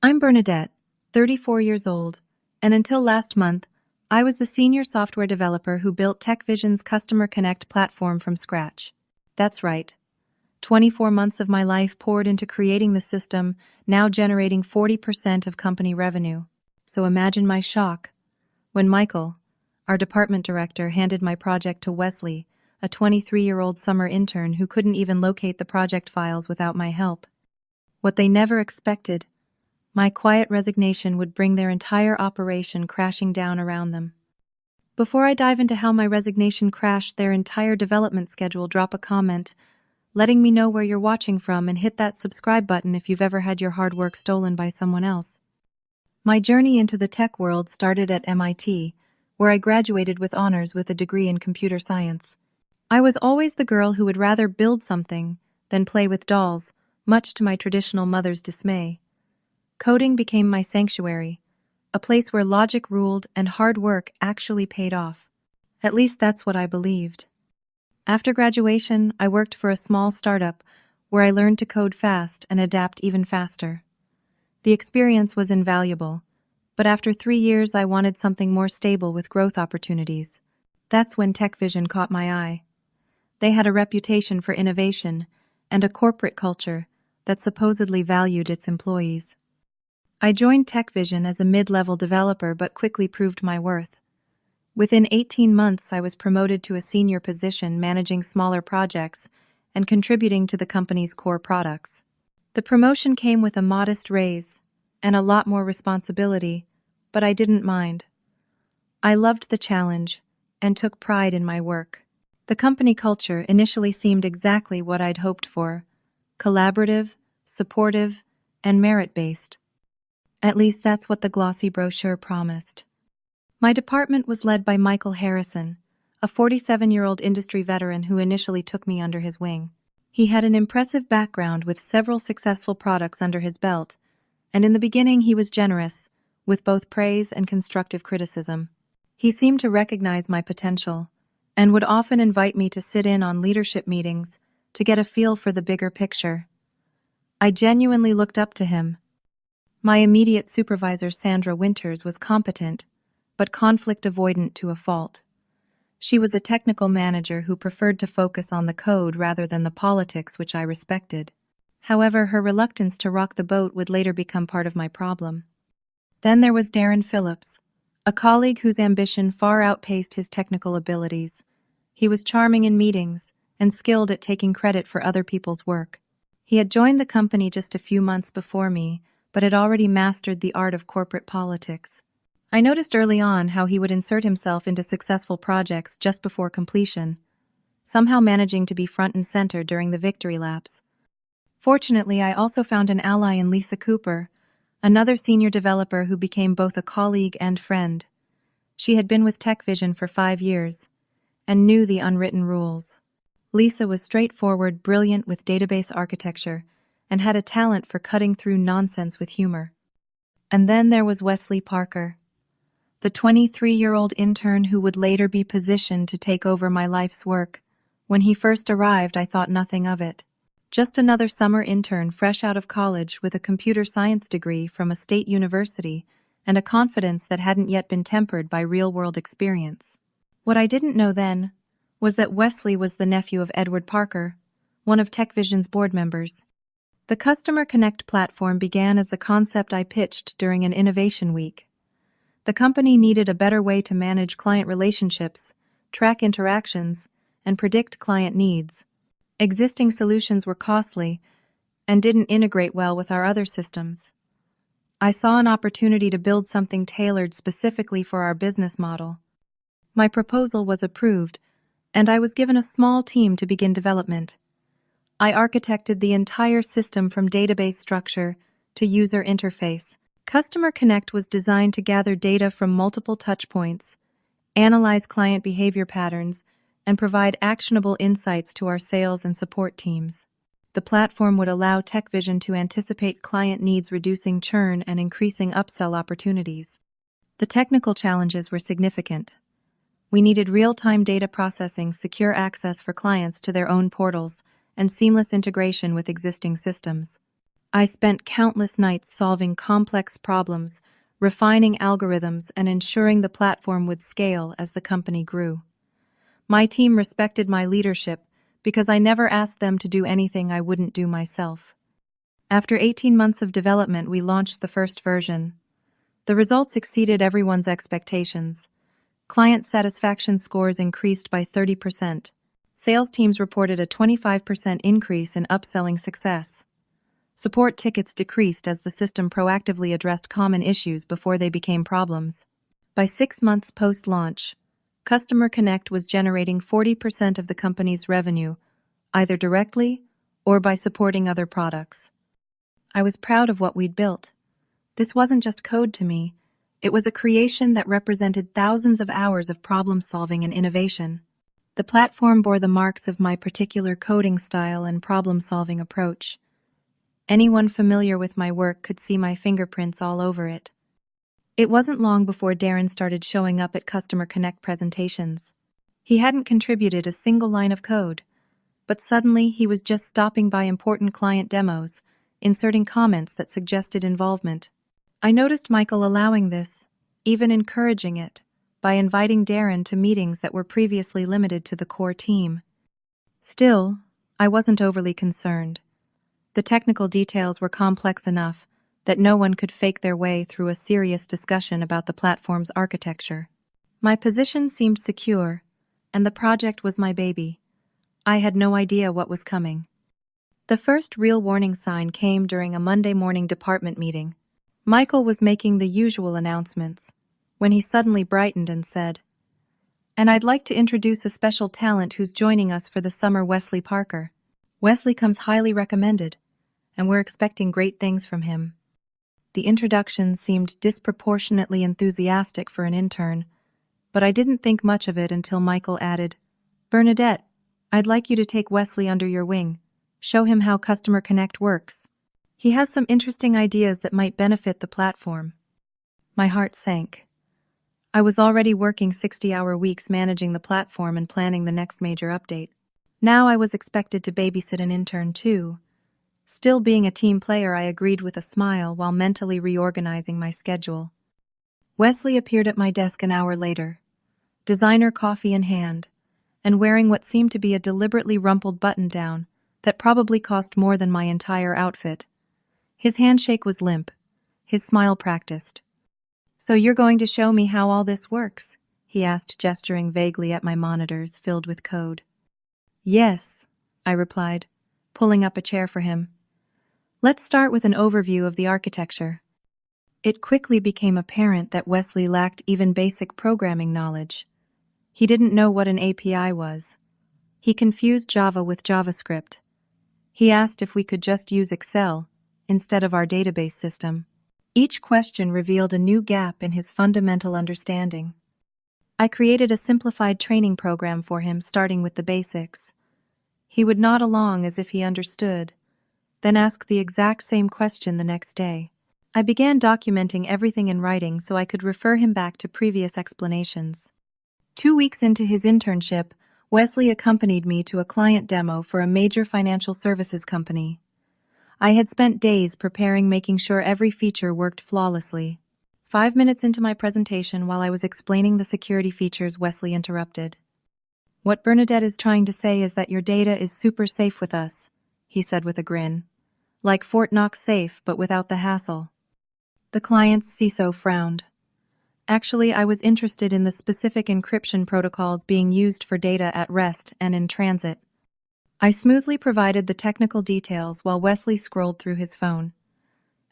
I'm Bernadette, 34 years old, and until last month, I was the senior software developer who built TechVision's Customer Connect platform from scratch. That's right. 24 months of my life poured into creating the system, now generating 40% of company revenue. So imagine my shock when Michael, our department director, handed my project to Wesley, a 23-year-old summer intern who couldn't even locate the project files without my help. What they never expected, my quiet resignation would bring their entire operation crashing down around them. Before I dive into how my resignation crashed their entire development schedule, drop a comment letting me know where you're watching from and hit that subscribe button if you've ever had your hard work stolen by someone else. My journey into the tech world started at MIT, where I graduated with honors with a degree in computer science. I was always the girl who would rather build something than play with dolls, much to my traditional mother's dismay. Coding became my sanctuary, a place where logic ruled and hard work actually paid off. At least that's what I believed. After graduation, I worked for a small startup where I learned to code fast and adapt even faster. The experience was invaluable, but after 3 years I wanted something more stable with growth opportunities. That's when TechVision caught my eye. They had a reputation for innovation and a corporate culture that supposedly valued its employees. I joined TechVision as a mid-level developer but quickly proved my worth. Within 18 months, I was promoted to a senior position managing smaller projects and contributing to the company's core products. The promotion came with a modest raise and a lot more responsibility, but I didn't mind. I loved the challenge and took pride in my work. The company culture initially seemed exactly what I'd hoped for: collaborative, supportive, and merit-based. At least that's what the glossy brochure promised. My department was led by Michael Harrison, a 47-year-old industry veteran who initially took me under his wing. He had an impressive background with several successful products under his belt, and in the beginning he was generous, with both praise and constructive criticism. He seemed to recognize my potential, and would often invite me to sit in on leadership meetings to get a feel for the bigger picture. I genuinely looked up to him. My immediate supervisor, Sandra Winters, was competent, but conflict-avoidant to a fault. She was a technical manager who preferred to focus on the code rather than the politics, which I respected. However, her reluctance to rock the boat would later become part of my problem. Then there was Darren Phillips, a colleague whose ambition far outpaced his technical abilities. He was charming in meetings and skilled at taking credit for other people's work. He had joined the company just a few months before me, but had already mastered the art of corporate politics. I noticed early on how he would insert himself into successful projects just before completion, somehow managing to be front and center during the victory laps. Fortunately, I also found an ally in Lisa Cooper, another senior developer who became both a colleague and friend. She had been with TechVision for 5 years and knew the unwritten rules. Lisa was straightforward, brilliant with database architecture, and had a talent for cutting through nonsense with humor. And then there was Wesley Parker, the 23-year-old intern who would later be positioned to take over my life's work. When he first arrived, I thought nothing of it. Just another summer intern fresh out of college with a computer science degree from a state university and a confidence that hadn't yet been tempered by real-world experience. What I didn't know then was that Wesley was the nephew of Edward Parker, one of TechVision's board members. The Customer Connect platform began as a concept I pitched during an innovation week. The company needed a better way to manage client relationships, track interactions, and predict client needs. Existing solutions were costly and didn't integrate well with our other systems. I saw an opportunity to build something tailored specifically for our business model. My proposal was approved, and I was given a small team to begin development. I architected the entire system from database structure to user interface. Customer Connect was designed to gather data from multiple touchpoints, analyze client behavior patterns, and provide actionable insights to our sales and support teams. The platform would allow TechVision to anticipate client needs, reducing churn and increasing upsell opportunities. The technical challenges were significant. We needed real-time data processing, secure access for clients to their own portals, and seamless integration with existing systems. I spent countless nights solving complex problems, refining algorithms, and ensuring the platform would scale as the company grew. My team respected my leadership because I never asked them to do anything I wouldn't do myself. After 18 months of development, we launched the first version. The results exceeded everyone's expectations. Client satisfaction scores increased by 30%. Sales teams reported a 25% increase in upselling success. Support tickets decreased as the system proactively addressed common issues before they became problems. By 6 months post-launch, Customer Connect was generating 40% of the company's revenue, either directly or by supporting other products. I was proud of what we'd built. This wasn't just code to me. It was a creation that represented thousands of hours of problem-solving and innovation. The platform bore the marks of my particular coding style and problem-solving approach. Anyone familiar with my work could see my fingerprints all over it. It wasn't long before Darren started showing up at Customer Connect presentations. He hadn't contributed a single line of code, but suddenly he was just stopping by important client demos, inserting comments that suggested involvement. I noticed Michael allowing this, even encouraging it, by inviting Darren to meetings that were previously limited to the core team. Still, I wasn't overly concerned. The technical details were complex enough that no one could fake their way through a serious discussion about the platform's architecture. My position seemed secure, and the project was my baby. I had no idea what was coming. The first real warning sign came during a Monday morning department meeting. Michael was making the usual announcements when he suddenly brightened and said, "And I'd like to introduce a special talent who's joining us for the summer, Wesley Parker. Wesley comes highly recommended, and we're expecting great things from him." The introduction seemed disproportionately enthusiastic for an intern, but I didn't think much of it until Michael added, "Bernadette, I'd like you to take Wesley under your wing. Show him how Customer Connect works. He has some interesting ideas that might benefit the platform." My heart sank. I was already working 60-hour weeks managing the platform and planning the next major update. Now I was expected to babysit an intern too. Still being a team player, I agreed with a smile while mentally reorganizing my schedule. Wesley appeared at my desk an hour later, designer coffee in hand, and wearing what seemed to be a deliberately rumpled button-down that probably cost more than my entire outfit. His handshake was limp, his smile practiced. "So you're going to show me how all this works?" he asked, gesturing vaguely at my monitors filled with code. "Yes," I replied, pulling up a chair for him. "Let's start with an overview of the architecture." It quickly became apparent that Wesley lacked even basic programming knowledge. He didn't know what an API was. He confused Java with JavaScript. He asked if we could just use Excel instead of our database system. Each question revealed a new gap in his fundamental understanding. I created a simplified training program for him, starting with the basics. He would nod along as if he understood, then ask the exact same question the next day. I began documenting everything in writing so I could refer him back to previous explanations. 2 weeks into his internship, Wesley accompanied me to a client demo for a major financial services company. I had spent days preparing, making sure every feature worked flawlessly. 5 minutes into my presentation, while I was explaining the security features, Wesley interrupted. "What Bernadette is trying to say is that your data is super safe with us," he said with a grin. "Like Fort Knox safe, but without the hassle." The client's CISO frowned. Actually, I was interested in the specific encryption protocols being used for data at rest and in transit. I smoothly provided the technical details while Wesley scrolled through his phone.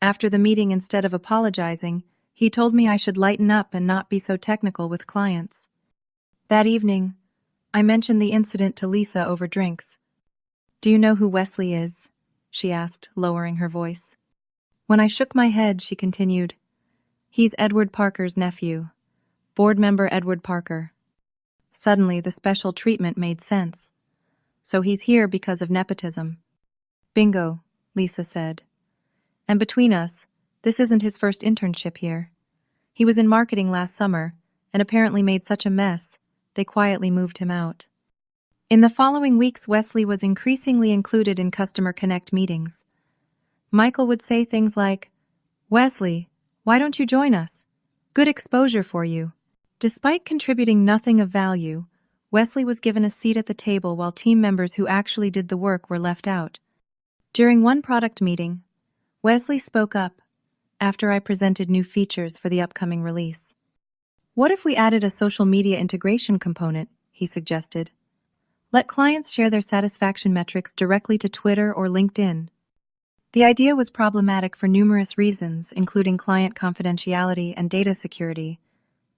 After the meeting, instead of apologizing, he told me I should lighten up and not be so technical with clients. That evening, I mentioned the incident to Lisa over drinks. "Do you know who Wesley is?" she asked, lowering her voice. When I shook my head, she continued, "He's Edward Parker's nephew. Board member Edward Parker." Suddenly, the special treatment made sense. "So he's here because of nepotism." "Bingo," Lisa said. "And between us, this isn't his first internship here. He was in marketing last summer and apparently made such a mess, they quietly moved him out." In the following weeks, Wesley was increasingly included in Customer Connect meetings. Michael would say things like, "Wesley, why don't you join us? Good exposure for you." Despite contributing nothing of value, Wesley was given a seat at the table while team members who actually did the work were left out. During one product meeting, Wesley spoke up after I presented new features for the upcoming release. "What if we added a social media integration component?" he suggested. "Let clients share their satisfaction metrics directly to Twitter or LinkedIn." The idea was problematic for numerous reasons, including client confidentiality and data security,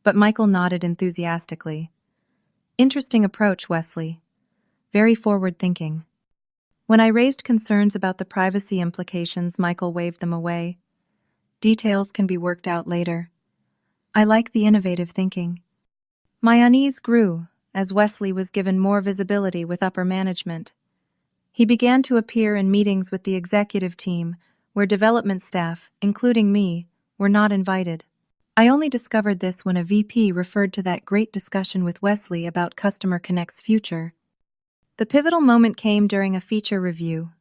but Michael nodded enthusiastically. "Interesting approach, Wesley. Very forward-thinking." When I raised concerns about the privacy implications, Michael waved them away. "Details can be worked out later." I like the innovative thinking. My unease grew as Wesley was given more visibility with upper management. He began to appear in meetings with the executive team, where development staff, including me, were not invited. I only discovered this when a VP referred to that great discussion with Wesley about Customer Connect's future. The pivotal moment came during a feature review.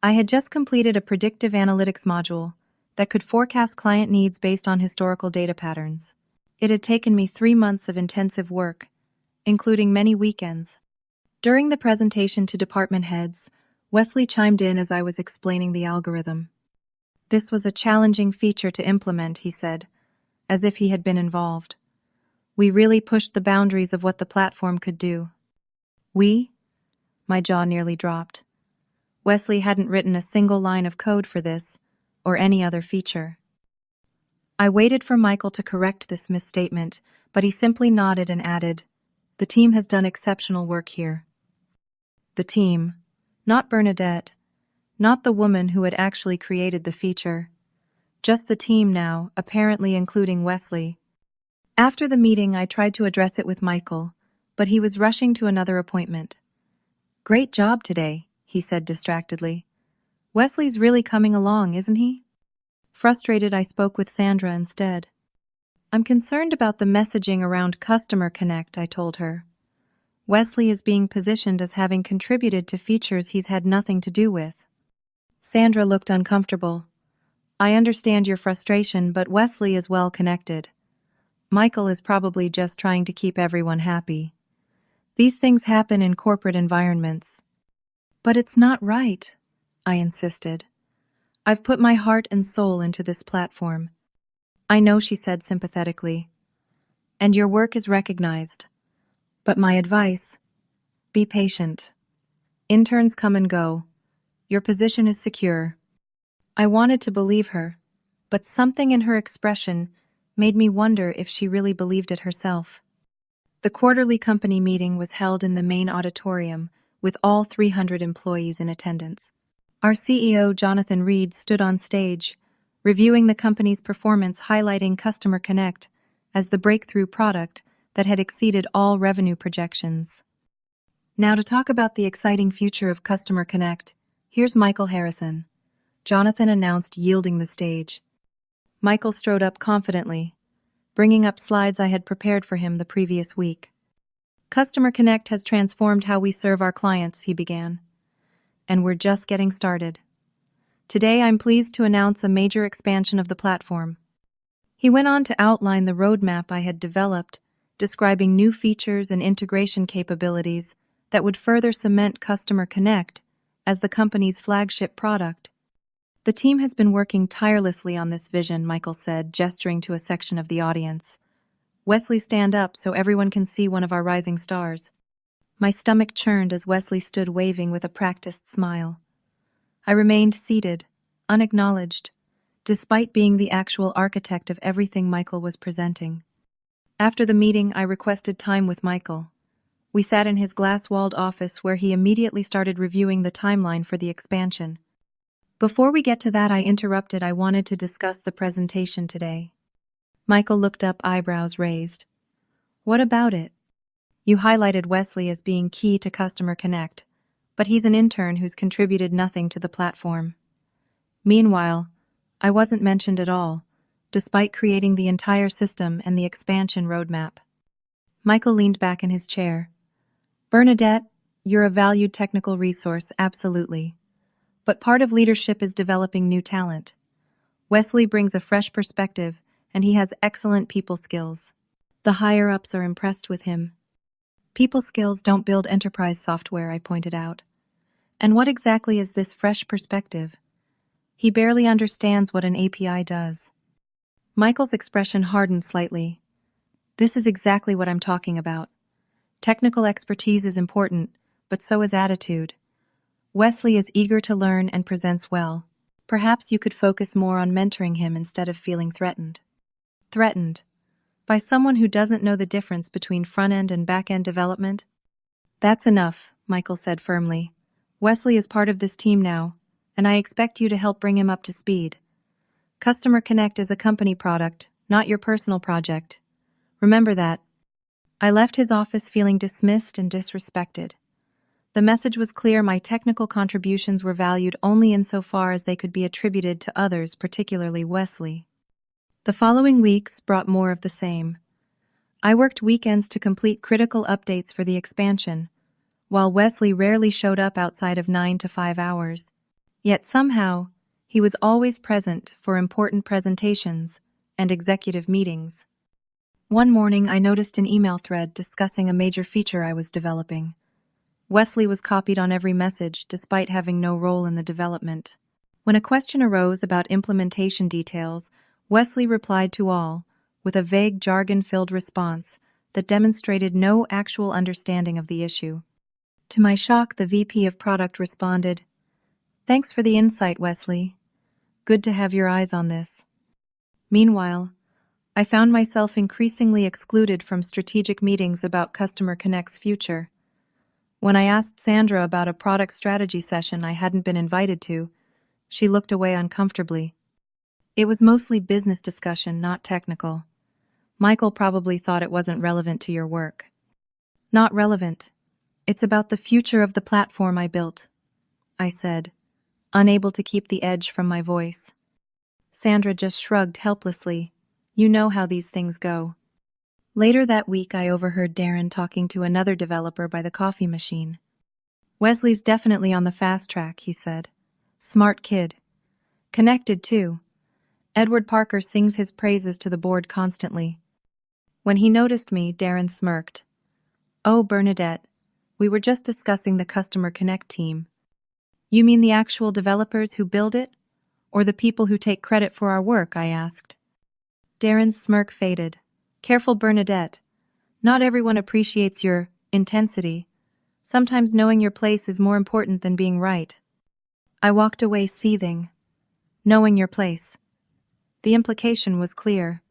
I had just completed a predictive analytics module that could forecast client needs based on historical data patterns. It had taken me 3 months of intensive work, including many weekends. During the presentation to department heads, Wesley chimed in as I was explaining the algorithm. "This was a challenging feature to implement," he said, as if he had been involved. "We really pushed the boundaries of what the platform could do." "We?" My jaw nearly dropped. Wesley hadn't written a single line of code for this, or any other feature. I waited for Michael to correct this misstatement, but he simply nodded and added, "The team has done exceptional work here." The team, not Bernadette, not the woman who had actually created the feature. Just the team now, apparently including Wesley. After the meeting, I tried to address it with Michael, but he was rushing to another appointment. "Great job today," he said distractedly. "Wesley's really coming along, isn't he?" Frustrated, I spoke with Sandra instead. "I'm concerned about the messaging around Customer Connect," I told her. "Wesley is being positioned as having contributed to features he's had nothing to do with." Sandra looked uncomfortable. "I understand your frustration, but Wesley is well connected. Michael is probably just trying to keep everyone happy. These things happen in corporate environments." "But it's not right," I insisted. "I've put my heart and soul into this platform." "I know," she said sympathetically. "And your work is recognized. But my advice, be patient. Interns come and go. Your position is secure." I wanted to believe her, but something in her expression made me wonder if she really believed it herself. The quarterly company meeting was held in the main auditorium, with all 300 employees in attendance. Our CEO, Jonathan Reed, stood on stage, reviewing the company's performance, highlighting Customer Connect as the breakthrough product that had exceeded all revenue projections. "Now to talk about the exciting future of Customer Connect, here's Michael Harrison," Jonathan announced, yielding the stage. Michael strode up confidently, bringing up slides I had prepared for him the previous week. "Customer Connect has transformed how we serve our clients," he began. "And we're just getting started. Today I'm pleased to announce a major expansion of the platform." He went on to outline the roadmap I had developed, describing new features and integration capabilities that would further cement Customer Connect as the company's flagship product. "The team has been working tirelessly on this vision," Michael said, gesturing to a section of the audience. "Wesley, stand up so everyone can see one of our rising stars." My stomach churned as Wesley stood waving with a practiced smile. I remained seated, unacknowledged, despite being the actual architect of everything Michael was presenting. After the meeting, I requested time with Michael. We sat in his glass-walled office where he immediately started reviewing the timeline for the expansion. "Before we get to that," I interrupted, "I wanted to discuss the presentation today." Michael looked up, eyebrows raised. "What about it?" "You highlighted Wesley as being key to Customer Connect, but he's an intern who's contributed nothing to the platform. Meanwhile, I wasn't mentioned at all, despite creating the entire system and the expansion roadmap." Michael leaned back in his chair. "Bernadette, you're a valued technical resource, absolutely. But part of leadership is developing new talent. Wesley brings a fresh perspective, and he has excellent people skills. The higher-ups are impressed with him. People skills don't build enterprise software, I pointed out. And what exactly is this fresh perspective? He barely understands what an API does. Michael's expression hardened slightly. This is exactly what I'm talking about. Technical expertise is important, but so is attitude. Wesley is eager to learn and presents well. Perhaps you could focus more on mentoring him instead of feeling threatened. Threatened? By someone who doesn't know the difference between front-end and back-end development? That's enough, Michael said firmly. Wesley is part of this team now, and I expect you to help bring him up to speed. Customer Connect is a company product, not your personal project. Remember that. I left his office feeling dismissed and disrespected. The message was clear: my technical contributions were valued only insofar as they could be attributed to others, particularly Wesley. The following weeks brought more of the same. I worked weekends to complete critical updates for the expansion, while Wesley rarely showed up outside of 9 to 5 hours. Yet somehow, he was always present for important presentations and executive meetings. One morning, I noticed an email thread discussing a major feature I was developing. Wesley was copied on every message, despite having no role in the development. When a question arose about implementation details, Wesley replied to all, with a vague jargon-filled response that demonstrated no actual understanding of the issue. To my shock, the VP of Product responded, "Thanks for the insight, Wesley. Good to have your eyes on this." Meanwhile, I found myself increasingly excluded from strategic meetings about Customer Connect's future. When I asked Sandra about a product strategy session I hadn't been invited to, she looked away uncomfortably. It was mostly business discussion, not technical. Michael probably thought it wasn't relevant to your work. Not relevant. It's about the future of the platform I built, I said, unable to keep the edge from my voice. Sandra just shrugged helplessly. You know how these things go. Later that week, I overheard Darren talking to another developer by the coffee machine. Wesley's definitely on the fast track, he said. Smart kid. Connected, too. Edward Parker sings his praises to the board constantly. When he noticed me, Darren smirked. Oh, Bernadette, we were just discussing the Customer Connect team. You mean the actual developers who build it? Or the people who take credit for our work, I asked. Darren's smirk faded. Careful, Bernadette. Not everyone appreciates your intensity. Sometimes knowing your place is more important than being right. I walked away seething. Knowing your place. The implication was clear.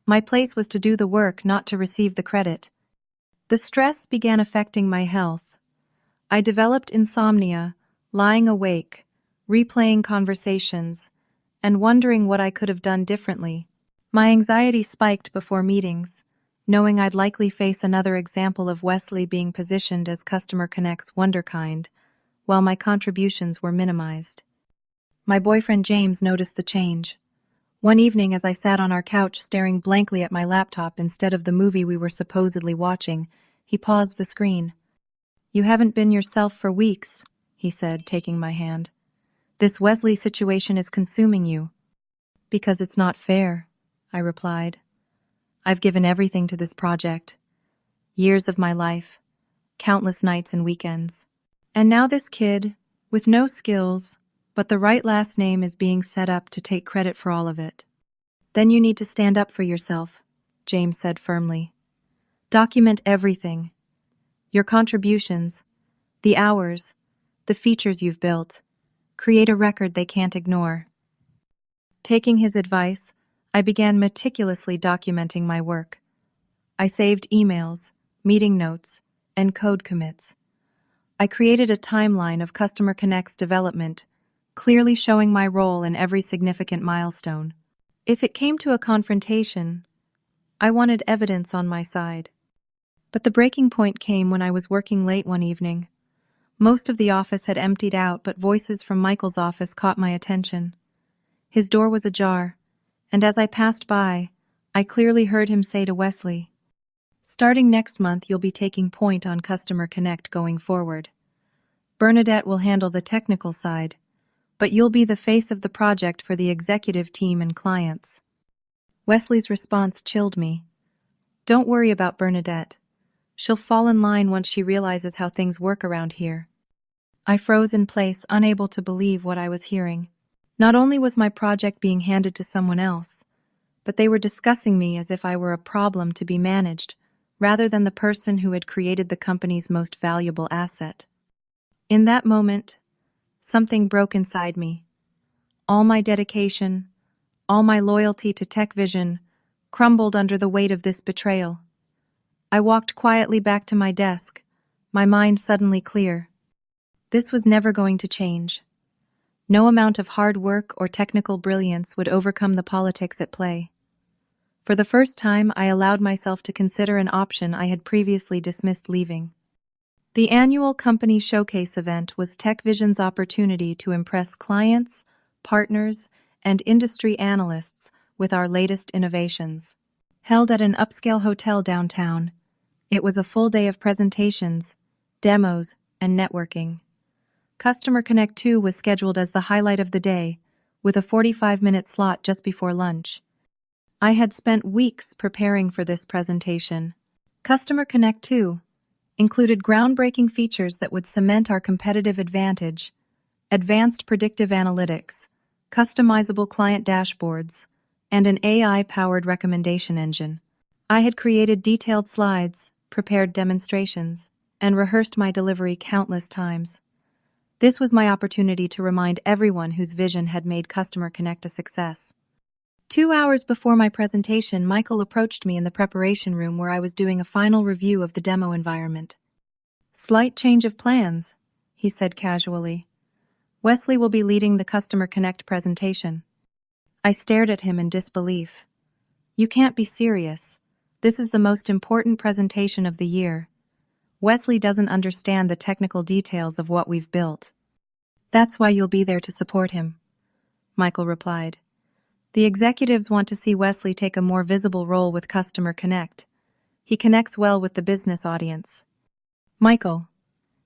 My place was to do the work, not to receive the credit. The stress began affecting my health. I developed insomnia, lying awake, replaying conversations, and wondering what I could have done differently. My anxiety spiked before meetings, knowing I'd likely face another example of Wesley being positioned as Customer Connect's wonderkind, while my contributions were minimized. My boyfriend James noticed the change. One evening, as I sat on our couch staring blankly at my laptop instead of the movie we were supposedly watching, he paused the screen. You haven't been yourself for weeks, he said, taking my hand. This Wesley situation is consuming you. Because it's not fair, I replied. I've given everything to this project. Years of my life, countless nights and weekends. And now this kid, with no skills, but the right last name, is being set up to take credit for all of it. Then you need to stand up for yourself, James said firmly. Document everything. Your contributions, the hours, the features you've built. Create a record they can't ignore. Taking his advice, I began meticulously documenting my work. I saved emails, meeting notes, and code commits. I created a timeline of Customer Connect's development, clearly showing my role in every significant milestone. If it came to a confrontation, I wanted evidence on my side. But the breaking point came when I was working late one evening. Most of the office had emptied out, but voices from Michael's office caught my attention. His door was ajar, and as I passed by, I clearly heard him say to Wesley, Starting next month, you'll be taking point on Customer Connect going forward. Bernadette will handle the technical side, but you'll be the face of the project for the executive team and clients. Wesley's response chilled me. Don't worry about Bernadette. She'll fall in line once she realizes how things work around here. I froze in place, unable to believe what I was hearing. Not only was my project being handed to someone else, but they were discussing me as if I were a problem to be managed, rather than the person who had created the company's most valuable asset. In that moment, something broke inside me. All my dedication, all my loyalty to Tech Vision, crumbled under the weight of this betrayal. I walked quietly back to my desk, my mind suddenly clear. This was never going to change. No amount of hard work or technical brilliance would overcome the politics at play. For the first time, I allowed myself to consider an option I had previously dismissed leaving. The annual company showcase event was TechVision's opportunity to impress clients, partners, and industry analysts with our latest innovations. Held at an upscale hotel downtown, it was a full day of presentations, demos, and networking. Customer Connect 2 was scheduled as the highlight of the day, with a 45-minute slot just before lunch. I had spent weeks preparing for this presentation. Customer Connect 2 included groundbreaking features that would cement our competitive advantage, advanced predictive analytics, customizable client dashboards, and an AI-powered recommendation engine. I had created detailed slides, prepared demonstrations, and rehearsed my delivery countless times. This was my opportunity to remind everyone whose vision had made Customer Connect a success. 2 hours before my presentation, Michael approached me in the preparation room where I was doing a final review of the demo environment. "Slight change of plans," he said casually. "Wesley will be leading the Customer Connect presentation." I stared at him in disbelief. "You can't be serious. This is the most important presentation of the year. Wesley doesn't understand the technical details of what we've built." "That's why you'll be there to support him," Michael replied. "The executives want to see Wesley take a more visible role with Customer Connect. He connects well with the business audience." "Michael,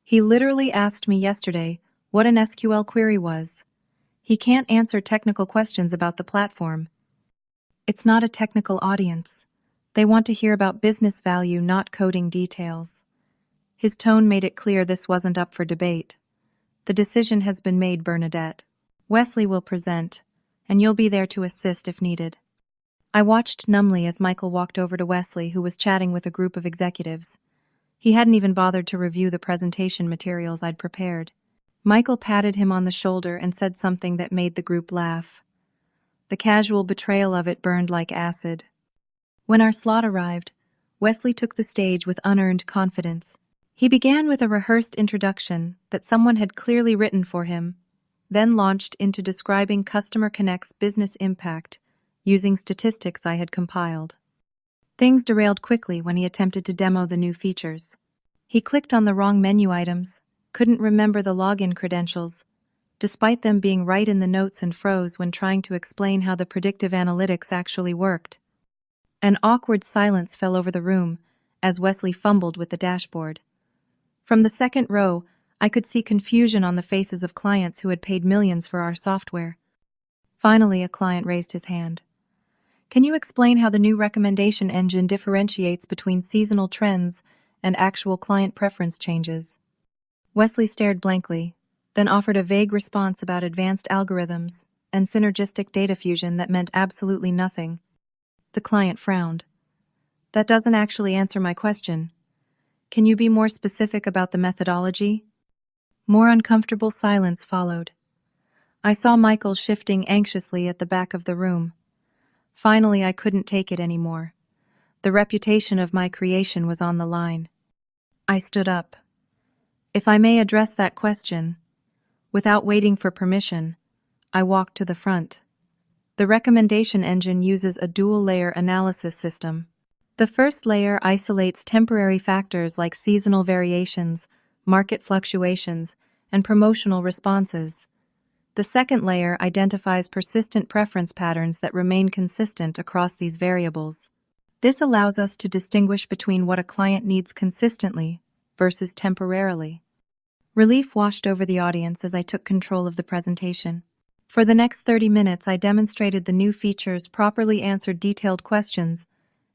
he literally asked me yesterday what an SQL query was. He can't answer technical questions about the platform." "It's not a technical audience. They want to hear about business value, not coding details." His tone made it clear this wasn't up for debate. "The decision has been made, Bernadette. Wesley will present, and you'll be there to assist if needed." I watched numbly as Michael walked over to Wesley, who was chatting with a group of executives. He hadn't even bothered to review the presentation materials I'd prepared. Michael patted him on the shoulder and said something that made the group laugh. The casual betrayal of it burned like acid. When our slot arrived, Wesley took the stage with unearned confidence. He began with a rehearsed introduction that someone had clearly written for him, then launched into describing Customer Connect's business impact using statistics I had compiled. Things derailed quickly when he attempted to demo the new features. He clicked on the wrong menu items, couldn't remember the login credentials, despite them being right in the notes, and froze when trying to explain how the predictive analytics actually worked. An awkward silence fell over the room as Wesley fumbled with the dashboard. From the second row, I could see confusion on the faces of clients who had paid millions for our software. Finally, a client raised his hand. "Can you explain how the new recommendation engine differentiates between seasonal trends and actual client preference changes?" Wesley stared blankly, then offered a vague response about advanced algorithms and synergistic data fusion that meant absolutely nothing. The client frowned. "That doesn't actually answer my question. Can you be more specific about the methodology?" More uncomfortable silence followed. I saw Michael shifting anxiously at the back of the room. Finally, I couldn't take it anymore. The reputation of my creation was on the line. I stood up. "If I may address that question," without waiting for permission, I walked to the front. The recommendation engine uses a dual-layer analysis system. The first layer isolates temporary factors like seasonal variations, market fluctuations, and promotional responses. The second layer identifies persistent preference patterns that remain consistent across these variables. This allows us to distinguish between what a client needs consistently versus temporarily. Relief washed over the audience as I took control of the presentation. For the next 30 minutes, I demonstrated the new features, properly answered detailed questions,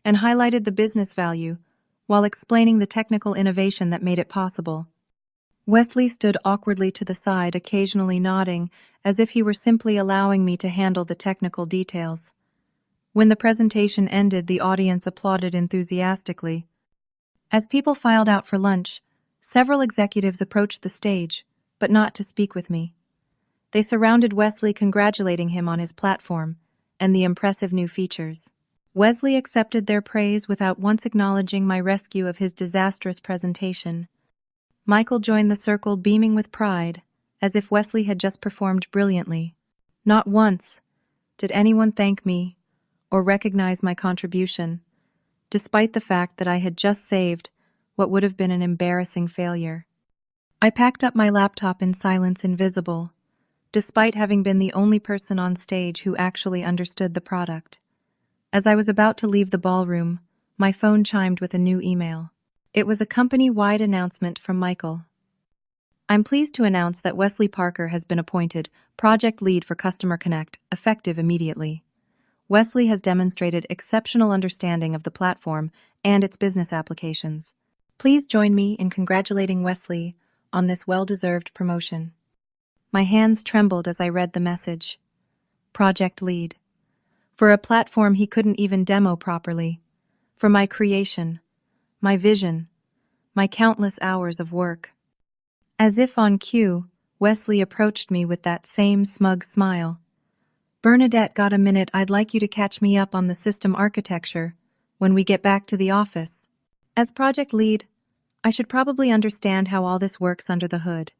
and highlighted the business value while explaining the technical innovation that made it possible. Wesley stood awkwardly to the side, occasionally nodding, as if he were simply allowing me to handle the technical details. When the presentation ended, the audience applauded enthusiastically. As people filed out for lunch, several executives approached the stage, but not to speak with me. They surrounded Wesley, congratulating him on his platform and the impressive new features. Wesley accepted their praise without once acknowledging my rescue of his disastrous presentation. Michael joined the circle, beaming with pride, as if Wesley had just performed brilliantly. Not once did anyone thank me or recognize my contribution, despite the fact that I had just saved what would have been an embarrassing failure. I packed up my laptop in silence, invisible, despite having been the only person on stage who actually understood the product. As I was about to leave the ballroom, my phone chimed with a new email. It was a company-wide announcement from Michael. I'm pleased to announce that Wesley Parker has been appointed Project Lead for Customer Connect, effective immediately. Wesley has demonstrated exceptional understanding of the platform and its business applications. Please join me in congratulating Wesley on this well-deserved promotion. My hands trembled as I read the message. Project Lead. For a platform he couldn't even demo properly. For my creation, my vision, my countless hours of work. As if on cue, Wesley approached me with that same smug smile. Bernadette, got a minute? I'd like you to catch me up on the system architecture when we get back to the office. As project lead, I should probably understand how all this works under the hood.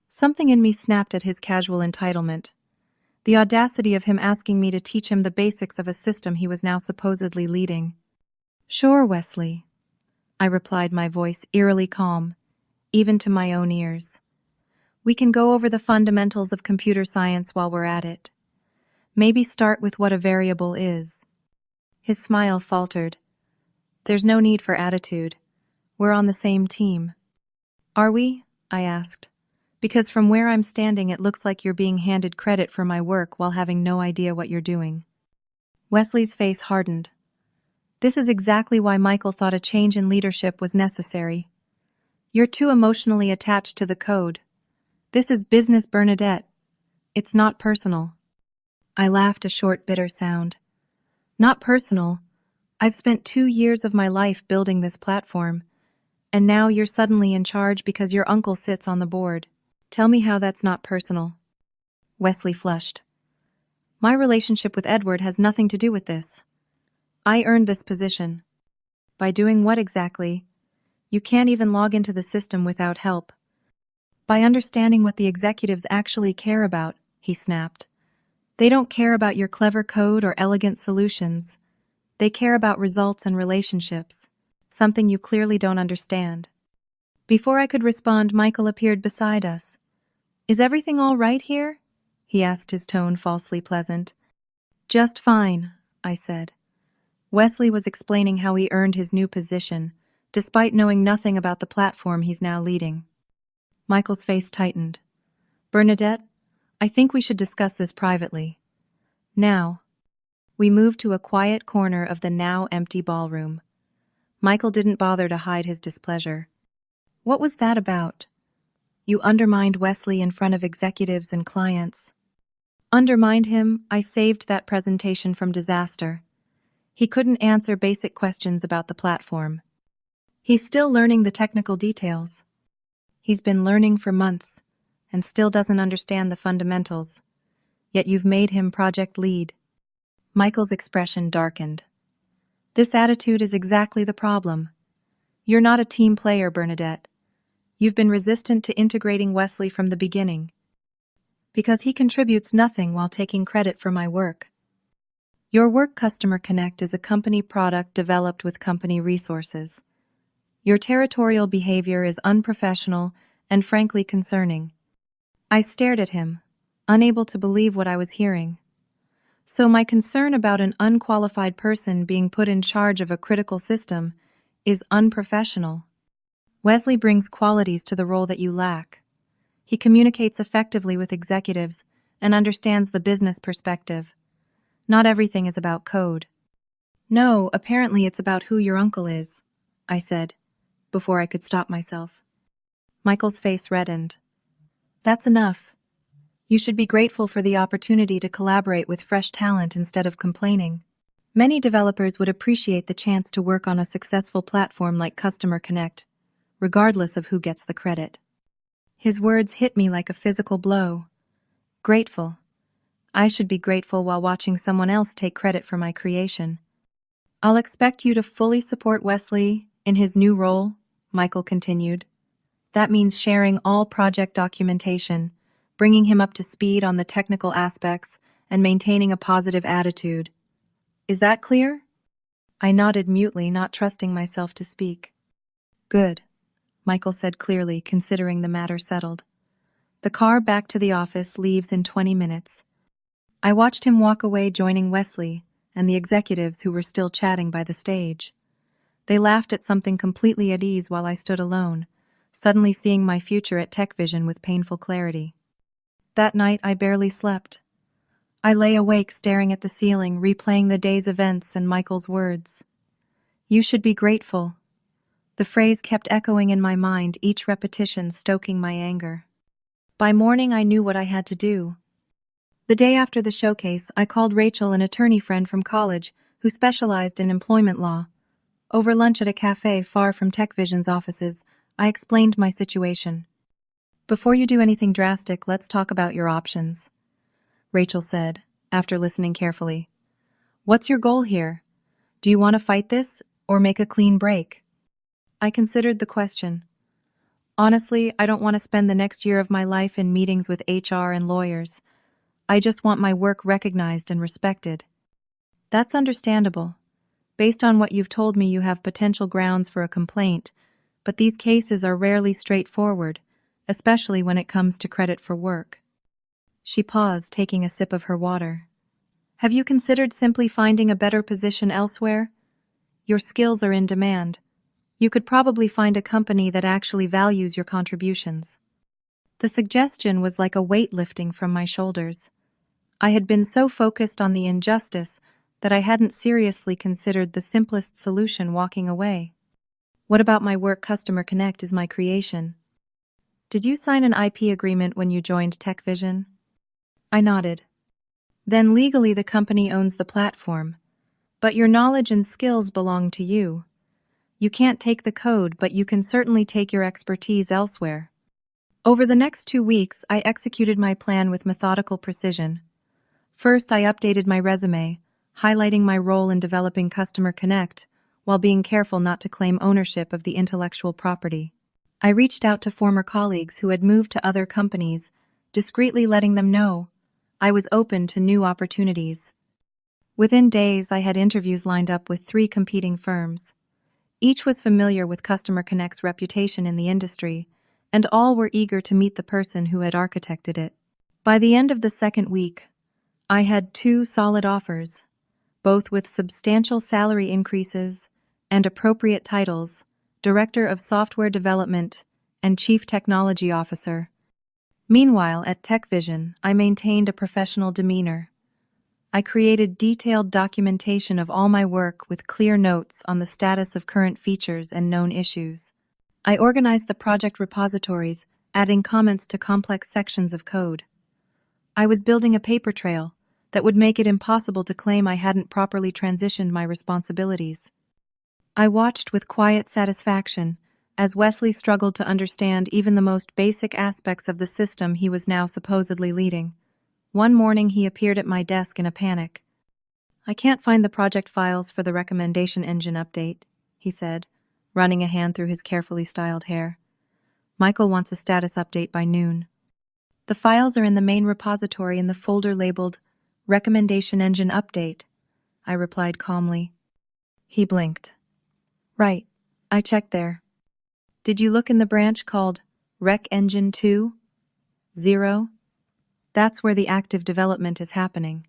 Something in me snapped at his casual entitlement. The audacity of him asking me to teach him the basics of a system he was now supposedly leading. Sure, Wesley, I replied, my voice eerily calm, even to my own ears. We can go over the fundamentals of computer science while we're at it. Maybe start with what a variable is. His smile faltered. There's no need for attitude. We're on the same team. Are we? I asked. Because from where I'm standing, it looks like you're being handed credit for my work while having no idea what you're doing. Wesley's face hardened. This is exactly why Michael thought a change in leadership was necessary. You're too emotionally attached to the code. This is business, Bernadette. It's not personal. I laughed, a short, bitter sound. Not personal. I've spent 2 years of my life building this platform, and now you're suddenly in charge because your uncle sits on the board. Tell me how that's not personal. Wesley flushed. My relationship with Edward has nothing to do with this. I earned this position. By doing what exactly? You can't even log into the system without help. By understanding what the executives actually care about, he snapped. They don't care about your clever code or elegant solutions. They care about results and relationships, something you clearly don't understand. Before I could respond, Michael appeared beside us. Is everything all right here? He asked, his tone falsely pleasant. Just fine, I said. Wesley was explaining how he earned his new position, despite knowing nothing about the platform he's now leading. Michael's face tightened. Bernadette, I think we should discuss this privately. Now. We moved to a quiet corner of the now empty ballroom. Michael didn't bother to hide his displeasure. What was that about? You undermined Wesley in front of executives and clients. Undermined him? I saved that presentation from disaster. He couldn't answer basic questions about the platform. He's still learning the technical details. He's been learning for months and still doesn't understand the fundamentals. Yet you've made him project lead. Michael's expression darkened. This attitude is exactly the problem. You're not a team player, Bernadette. You've been resistant to integrating Wesley from the beginning, because he contributes nothing while taking credit for my work. Your work, Customer Connect, is a company product developed with company resources. Your territorial behavior is unprofessional and frankly concerning. I stared at him, unable to believe what I was hearing. So my concern about an unqualified person being put in charge of a critical system is unprofessional. Wesley brings qualities to the role that you lack. He communicates effectively with executives and understands the business perspective. Not everything is about code. No, apparently it's about who your uncle is, I said, before I could stop myself. Michael's face reddened. That's enough. You should be grateful for the opportunity to collaborate with fresh talent instead of complaining. Many developers would appreciate the chance to work on a successful platform like Customer Connect, regardless of who gets the credit. His words hit me like a physical blow. Grateful. I should be grateful while watching someone else take credit for my creation. I'll expect you to fully support Wesley in his new role, Michael continued. That means sharing all project documentation, bringing him up to speed on the technical aspects, and maintaining a positive attitude. Is that clear? I nodded mutely, not trusting myself to speak. Good, Michael said clearly, considering the matter settled. The car back to the office leaves in 20 minutes. I watched him walk away, joining Wesley and the executives who were still chatting by the stage. They laughed at something completely at ease while I stood alone, suddenly seeing my future at TechVision with painful clarity. That night I barely slept. I lay awake staring at the ceiling, replaying the day's events and Michael's words. You should be grateful. The phrase kept echoing in my mind, each repetition stoking my anger. By morning I knew what I had to do. The day after the showcase, I called Rachel, an attorney friend from college who specialized in employment law. Over lunch at a cafe far from TechVision's offices, I explained my situation. Before you do anything drastic, let's talk about your options, Rachel said, after listening carefully. What's your goal here? Do you want to fight this, or make a clean break? I considered the question. Honestly, I don't want to spend the next year of my life in meetings with HR and lawyers. I just want my work recognized and respected. That's understandable. Based on what you've told me, you have potential grounds for a complaint, but these cases are rarely straightforward, especially when it comes to credit for work. She paused, taking a sip of her water. Have you considered simply finding a better position elsewhere? Your skills are in demand. You could probably find a company that actually values your contributions. The suggestion was like a weight lifting from my shoulders. I had been so focused on the injustice that I hadn't seriously considered the simplest solution: walking away. What about my work? Customer Connect is my creation. Did you sign an IP agreement when you joined TechVision? I nodded. Then legally the company owns the platform, but your knowledge and skills belong to you. You can't take the code, but you can certainly take your expertise elsewhere. Over the next 2 weeks, I executed my plan with methodical precision. First, I updated my resume, highlighting my role in developing Customer Connect, while being careful not to claim ownership of the intellectual property. I reached out to former colleagues who had moved to other companies, discreetly letting them know I was open to new opportunities. Within days, I had interviews lined up with 3 competing firms. Each was familiar with Customer Connect's reputation in the industry, and all were eager to meet the person who had architected it. By the end of the second week, I had 2 solid offers, both with substantial salary increases and appropriate titles: Director of Software Development and Chief Technology Officer. Meanwhile, at TechVision, I maintained a professional demeanor. I created detailed documentation of all my work with clear notes on the status of current features and known issues. I organized the project repositories, adding comments to complex sections of code. I was building a paper trail that would make it impossible to claim I hadn't properly transitioned my responsibilities. I watched with quiet satisfaction as Wesley struggled to understand even the most basic aspects of the system he was now supposedly leading. One morning he appeared at my desk in a panic. I can't find the project files for the recommendation engine update, he said, running a hand through his carefully styled hair. Michael wants a status update by noon. The files are in the main repository in the folder labeled Recommendation Engine Update, I replied calmly. He blinked. Right, I checked there. Did you look in the branch called Rec Engine 2? 0? That's where the active development is happening.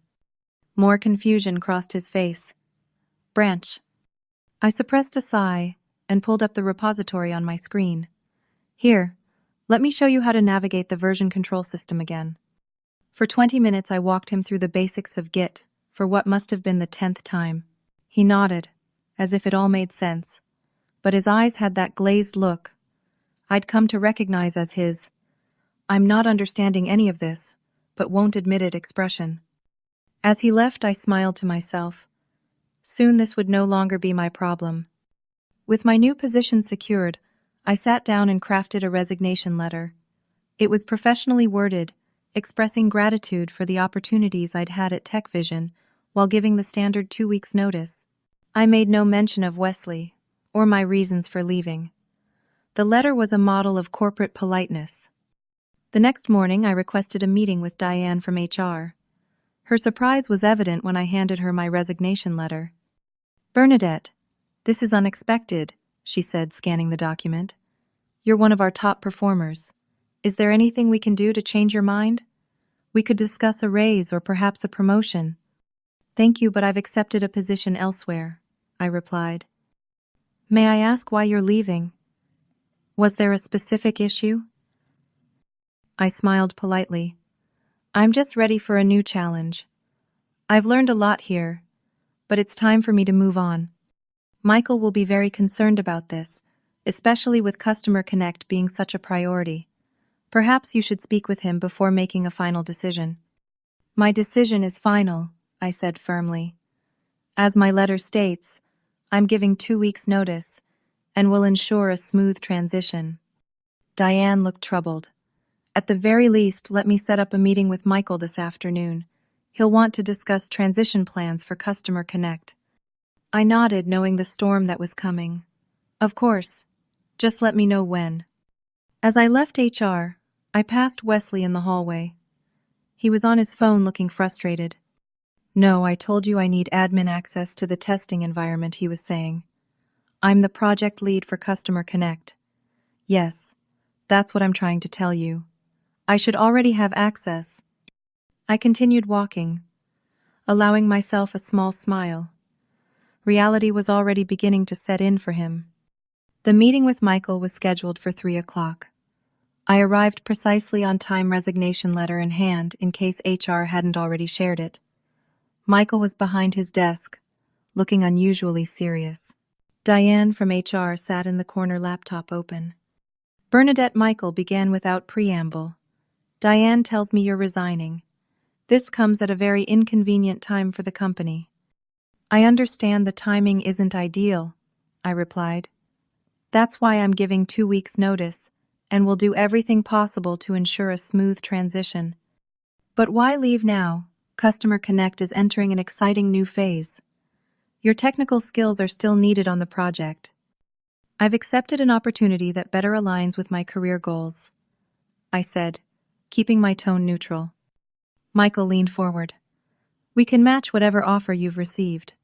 More confusion crossed his face. Branch. I suppressed a sigh and pulled up the repository on my screen. Here, Let me show you how to navigate the version control system again. For 20 minutes, I walked him through the basics of Git for what must have been the 10th time. He nodded, as if it all made sense, but his eyes had that glazed look I'd come to recognize as his "I'm not understanding any of this, but won't admit it" expression. As he left, I smiled to myself. Soon this would no longer be my problem. With my new position secured, I sat down and crafted a resignation letter. It was professionally worded, expressing gratitude for the opportunities I'd had at TechVision while giving the standard 2 weeks' notice. I made no mention of Wesley or my reasons for leaving. The letter was a model of corporate politeness. The next morning, I requested a meeting with Diane from HR. Her surprise was evident when I handed her my resignation letter. "Bernadette, this is unexpected," she said, scanning the document. "You're one of our top performers. Is there anything we can do to change your mind? We could discuss a raise or perhaps a promotion." "Thank you, but I've accepted a position elsewhere," I replied. "May I ask why you're leaving? Was there a specific issue?" I smiled politely. "I'm just ready for a new challenge. I've learned a lot here, but it's time for me to move on. Michael will be very concerned about this, especially with Customer Connect being such a priority. Perhaps you should speak with him before making a final decision." "My decision is final," I said firmly. "As my letter states, I'm giving 2 weeks' notice and will ensure a smooth transition." Diane looked troubled. "At the very least, let me set up a meeting with Michael this afternoon. He'll want to discuss transition plans for Customer Connect." I nodded, knowing the storm that was coming. "Of course. Just let me know when." As I left HR, I passed Wesley in the hallway. He was on his phone looking frustrated. "No, I told you I need admin access to the testing environment," he was saying. "I'm the project lead for Customer Connect." "Yes, that's what I'm trying to tell you. I should already have access." I continued walking, allowing myself a small smile. Reality was already beginning to set in for him. The meeting with Michael was scheduled for 3 o'clock. I arrived precisely on time, resignation letter in hand in case HR hadn't already shared it. Michael was behind his desk, looking unusually serious. Diane from HR sat in the corner, laptop open. "Bernadette," Michael began without preamble, "Diane tells me you're resigning. This comes at a very inconvenient time for the company." "I understand the timing isn't ideal," I replied. "That's why I'm giving 2 weeks' notice and will do everything possible to ensure a smooth transition." "But why leave now? Customer Connect is entering an exciting new phase. Your technical skills are still needed on the project." "I've accepted an opportunity that better aligns with my career goals," I said, keeping my tone neutral. Michael leaned forward. "We can match whatever offer you've received.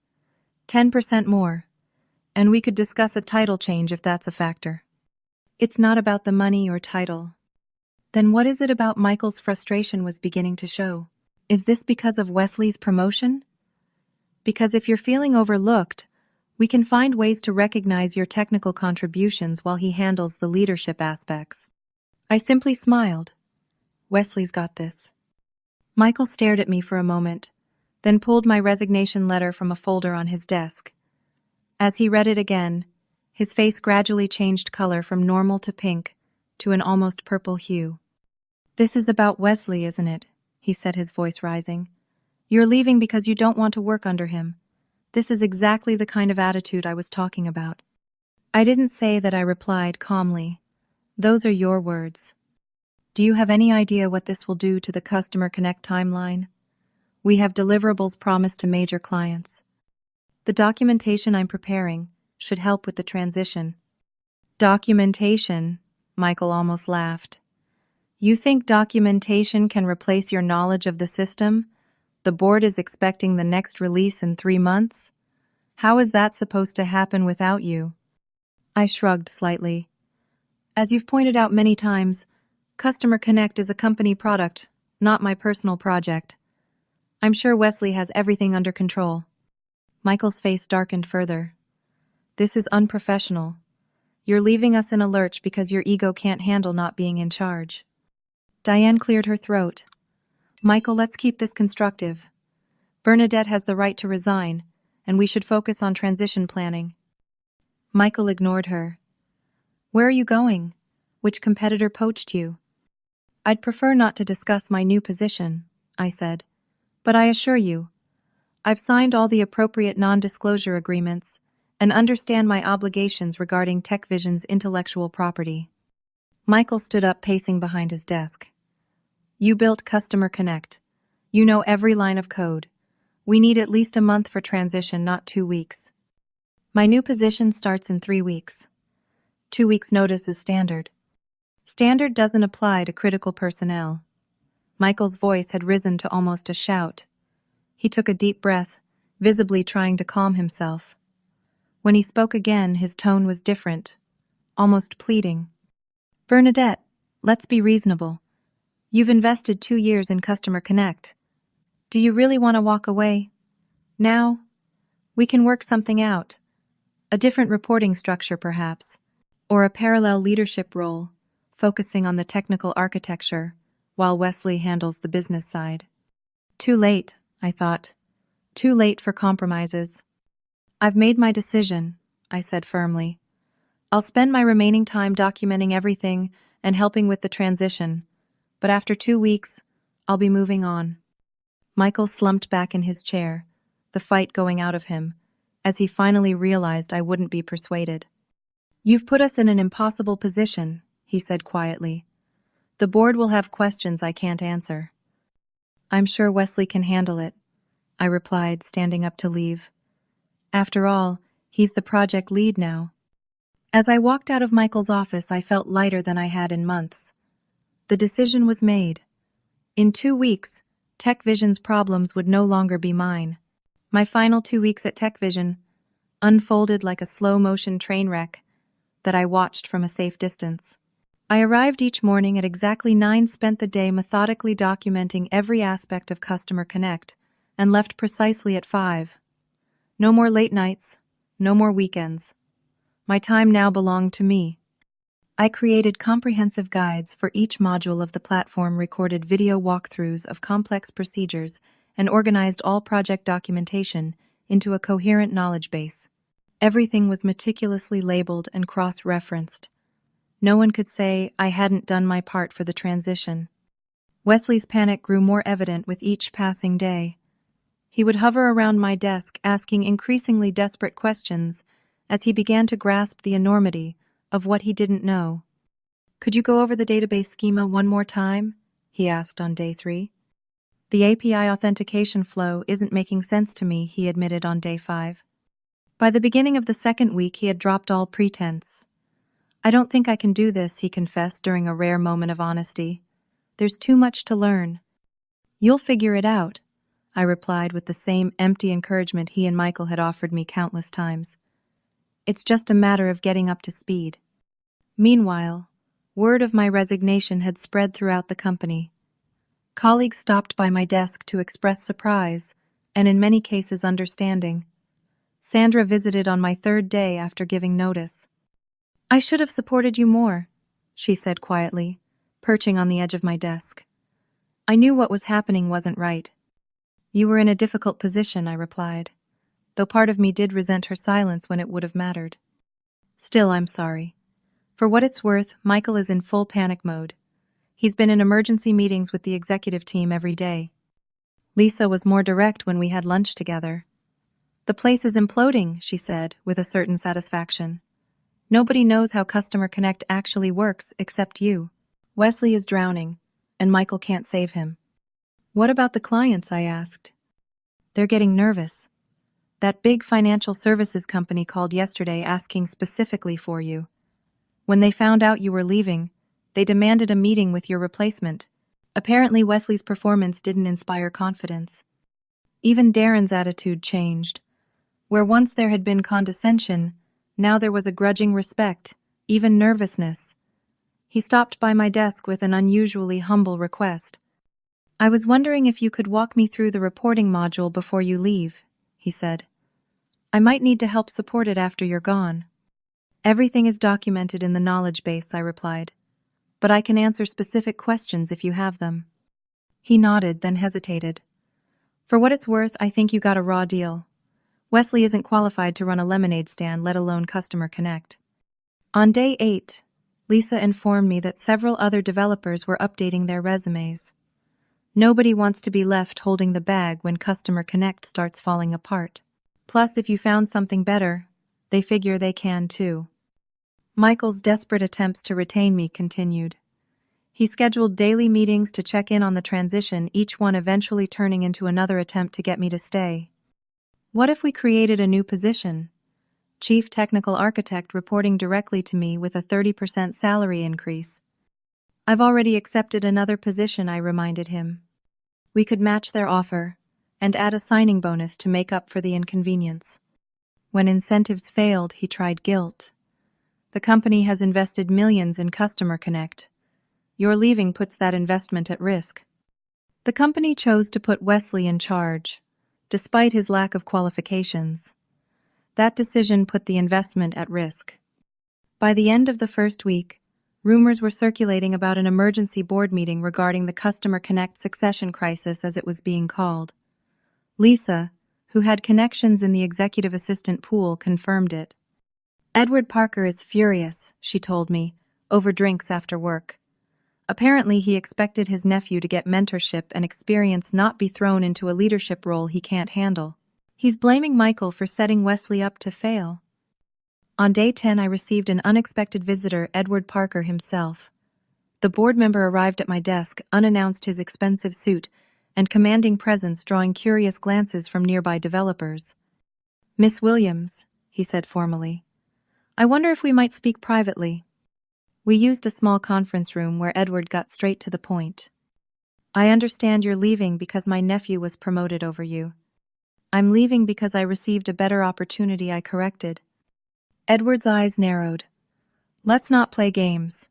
10% more, and we could discuss a title change if that's a factor." "It's not about the money or title." "Then what is it about?" Michael's frustration was beginning to show. "Is this because of Wesley's promotion? Because if you're feeling overlooked, we can find ways to recognize your technical contributions while he handles the leadership aspects." I simply smiled. "Wesley's got this." Michael stared at me for a moment, then pulled my resignation letter from a folder on his desk. As he read it again, his face gradually changed color from normal to pink to an almost purple hue. "This is about Wesley, isn't it?" he said, his voice rising. "You're leaving because you don't want to work under him. This is exactly the kind of attitude I was talking about." "I didn't say that," I replied calmly. "Those are your words. Do you have any idea what this will do to the Customer Connect timeline? We have deliverables promised to major clients. The documentation I'm preparing should help with the transition." "Documentation?" Michael almost laughed. "You think documentation can replace your knowledge of the system? The board is expecting the next release in 3 months. How is that supposed to happen without you?" I shrugged slightly. "As you've pointed out many times, Customer Connect is a company product, not my personal project. I'm sure Wesley has everything under control." Michael's face darkened further. "This is unprofessional. You're leaving us in a lurch because your ego can't handle not being in charge. Diane cleared her throat. Michael, let's keep this constructive. Bernadette has the right to resign, and we should focus on transition planning. Michael ignored her. Where are you going? Which competitor poached you? I'd prefer not to discuss my new position, I said. But I assure you, I've signed all the appropriate non-disclosure agreements and understand my obligations regarding TechVision's intellectual property. Michael stood up, pacing behind his desk. You built Customer Connect. You know every line of code. We need at least a month for transition, not 2 weeks. My new position starts in 3 weeks. 2 weeks' notice is standard. Standard doesn't apply to critical personnel. Michael's voice had risen to almost a shout. He took a deep breath, visibly trying to calm himself. When he spoke again, his tone was different, almost pleading. Bernadette, let's be reasonable. You've invested 2 years in Customer Connect. Do you really want to walk away? Now? We can work something out. A different reporting structure, perhaps. Or a parallel leadership role, focusing on the technical architecture, while Wesley handles the business side. Too late, I thought. Too late for compromises. I've made my decision, I said firmly. I'll spend my remaining time documenting everything and helping with the transition, but after 2 weeks, I'll be moving on. Michael slumped back in his chair, the fight going out of him, as he finally realized I wouldn't be persuaded. You've put us in an impossible position, he said quietly. The board will have questions I can't answer. I'm sure Wesley can handle it, I replied, standing up to leave. After all, he's the project lead now. As I walked out of Michael's office, I felt lighter than I had in months. The decision was made. In 2 weeks, TechVision's problems would no longer be mine. My final 2 weeks at TechVision unfolded like a slow-motion train wreck that I watched from a safe distance. I arrived each morning at exactly 9, spent the day methodically documenting every aspect of Customer Connect, and left precisely at 5. No more late nights, no more weekends. My time now belonged to me. I created comprehensive guides for each module of the platform, recorded video walkthroughs of complex procedures, and organized all project documentation into a coherent knowledge base. Everything was meticulously labeled and cross-referenced. No one could say I hadn't done my part for the transition. Wesley's panic grew more evident with each passing day. He would hover around my desk, asking increasingly desperate questions as he began to grasp the enormity of what he didn't know. Could you go over the database schema one more time? He asked on day 3. The API authentication flow isn't making sense to me, he admitted on day 5. By the beginning of the 2nd week, he had dropped all pretense. I don't think I can do this, he confessed during a rare moment of honesty. There's too much to learn. You'll figure it out, I replied with the same empty encouragement he and Michael had offered me countless times. It's just a matter of getting up to speed. Meanwhile, word of my resignation had spread throughout the company. Colleagues stopped by my desk to express surprise, and in many cases understanding. Sandra visited on my 3rd day after giving notice. I should have supported you more, she said quietly, perching on the edge of my desk. I knew what was happening wasn't right. You were in a difficult position, I replied, though part of me did resent her silence when it would have mattered. Still, I'm sorry. For what it's worth, Michael is in full panic mode. He's been in emergency meetings with the executive team every day. Lisa was more direct when we had lunch together. The place is imploding, she said, with a certain satisfaction. Nobody knows how Customer Connect actually works except you. Wesley is drowning, and Michael can't save him. What about the clients? I asked. They're getting nervous. That big financial services company called yesterday asking specifically for you. When they found out you were leaving, they demanded a meeting with your replacement. Apparently, Wesley's performance didn't inspire confidence. Even Darren's attitude changed. Where once there had been condescension, now there was a grudging respect, even nervousness. He stopped by my desk with an unusually humble request. I was wondering if you could walk me through the reporting module before you leave, he said. I might need to help support it after you're gone. Everything is documented in the knowledge base, I replied. But I can answer specific questions if you have them. He nodded, then hesitated. For what it's worth, I think you got a raw deal. Wesley isn't qualified to run a lemonade stand, let alone customer connect. On day 8, Lisa informed me that several other developers were updating their resumes. Nobody wants to be left holding the bag when customer connect starts falling apart. Plus, if you found something better, they figure they can too. Michael's desperate attempts to retain me continued. He scheduled daily meetings to check in on the transition, each one eventually turning into another attempt to get me to stay. What if we created a new position? Chief Technical Architect, reporting directly to me with a 30% salary increase. I've already accepted another position, I reminded him. We could match their offer and add a signing bonus to make up for the inconvenience. When incentives failed, he tried guilt. The company has invested millions in Customer Connect. Your leaving puts that investment at risk. The company chose to put Wesley in charge, despite his lack of qualifications. That decision put the investment at risk. By the end of the first week, rumors were circulating about an emergency board meeting regarding the Customer Connect succession crisis, as it was being called. Lisa, who had connections in the executive assistant pool, confirmed it. Edward Parker is furious, she told me, over drinks after work. Apparently, he expected his nephew to get mentorship and experience, not be thrown into a leadership role he can't handle. He's blaming Michael for setting Wesley up to fail. On day 10, I received an unexpected visitor, Edward Parker himself. The board member arrived at my desk, unannounced, his expensive suit and commanding presence drawing curious glances from nearby developers. Miss Williams, he said formally, I wonder if we might speak privately. We used a small conference room where Edward got straight to the point. I understand you're leaving because my nephew was promoted over you. I'm leaving because I received a better opportunity, I corrected. Edward's eyes narrowed. Let's not play games.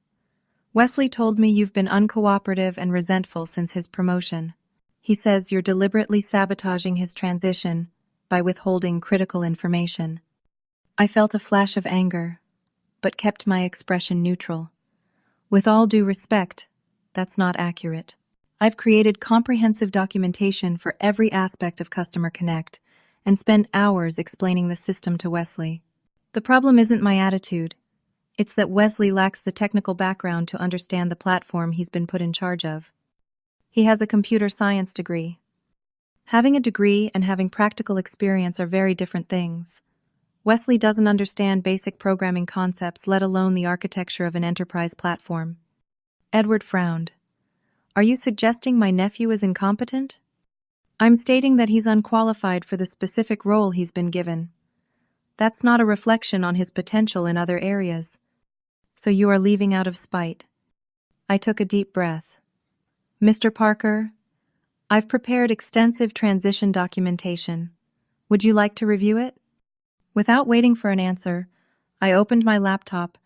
Wesley told me you've been uncooperative and resentful since his promotion. He says you're deliberately sabotaging his transition by withholding critical information. I felt a flash of anger, but kept my expression neutral. With all due respect, that's not accurate. I've created comprehensive documentation for every aspect of Customer Connect and spent hours explaining the system to Wesley. The problem isn't my attitude. It's that Wesley lacks the technical background to understand the platform he's been put in charge of. He has a computer science degree. Having a degree and having practical experience are very different things. Wesley doesn't understand basic programming concepts, let alone the architecture of an enterprise platform. Edward frowned. Are you suggesting my nephew is incompetent? I'm stating that he's unqualified for the specific role he's been given. That's not a reflection on his potential in other areas. So you are leaving out of spite. I took a deep breath. Mr. Parker, I've prepared extensive transition documentation. Would you like to review it? Without waiting for an answer, I opened my laptop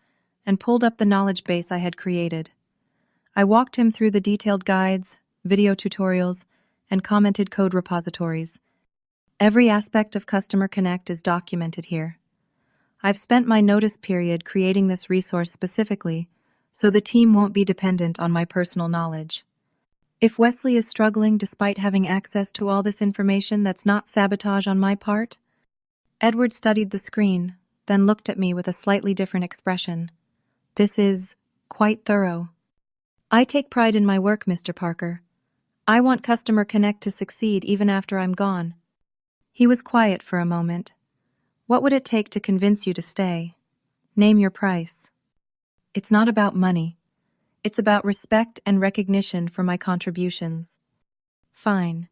and pulled up the knowledge base I had created. I walked him through the detailed guides, video tutorials, and commented code repositories. Every aspect of Customer Connect is documented here. I've spent my notice period creating this resource specifically so the team won't be dependent on my personal knowledge. If Wesley is struggling despite having access to all this information, that's not sabotage on my part. Edward studied the screen, then looked at me with a slightly different expression. This is quite thorough. I take pride in my work, Mr. Parker. I want Customer Connect to succeed even after I'm gone. He was quiet for a moment. What would it take to convince you to stay? Name your price. It's not about money. It's about respect and recognition for my contributions. Fine.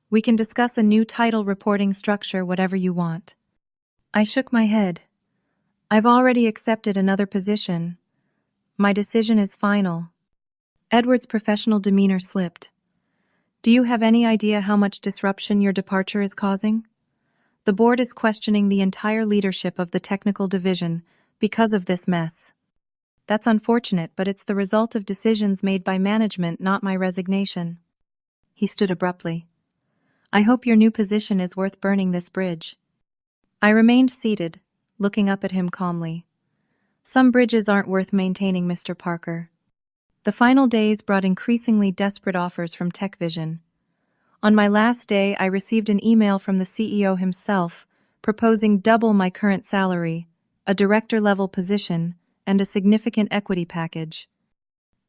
We can discuss a new title, reporting structure, whatever you want. I shook my head. I've already accepted another position. My decision is final. Edward's professional demeanor slipped. Do you have any idea how much disruption your departure is causing? The board is questioning the entire leadership of the technical division because of this mess. That's unfortunate, but it's the result of decisions made by management, not my resignation. He stood abruptly. I hope your new position is worth burning this bridge. I remained seated, looking up at him calmly. Some bridges aren't worth maintaining, Mr. Parker. The final days brought increasingly desperate offers from TechVision. On my last day, I received an email from the CEO himself proposing double my current salary, a director-level position, and a significant equity package.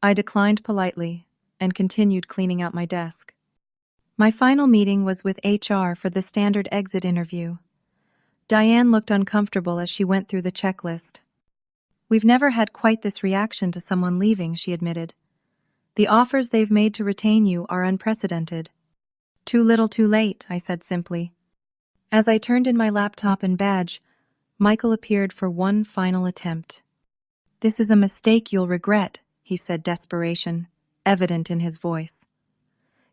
I declined politely and continued cleaning out my desk. My final meeting was with HR for the standard exit interview. Diane looked uncomfortable as she went through the checklist. "We've never had quite this reaction to someone leaving," she admitted. "The offers they've made to retain you are unprecedented." "Too little too late," I said simply. As I turned in my laptop and badge, Michael appeared for one final attempt. "This is a mistake you'll regret," he said, desperation evident in his voice.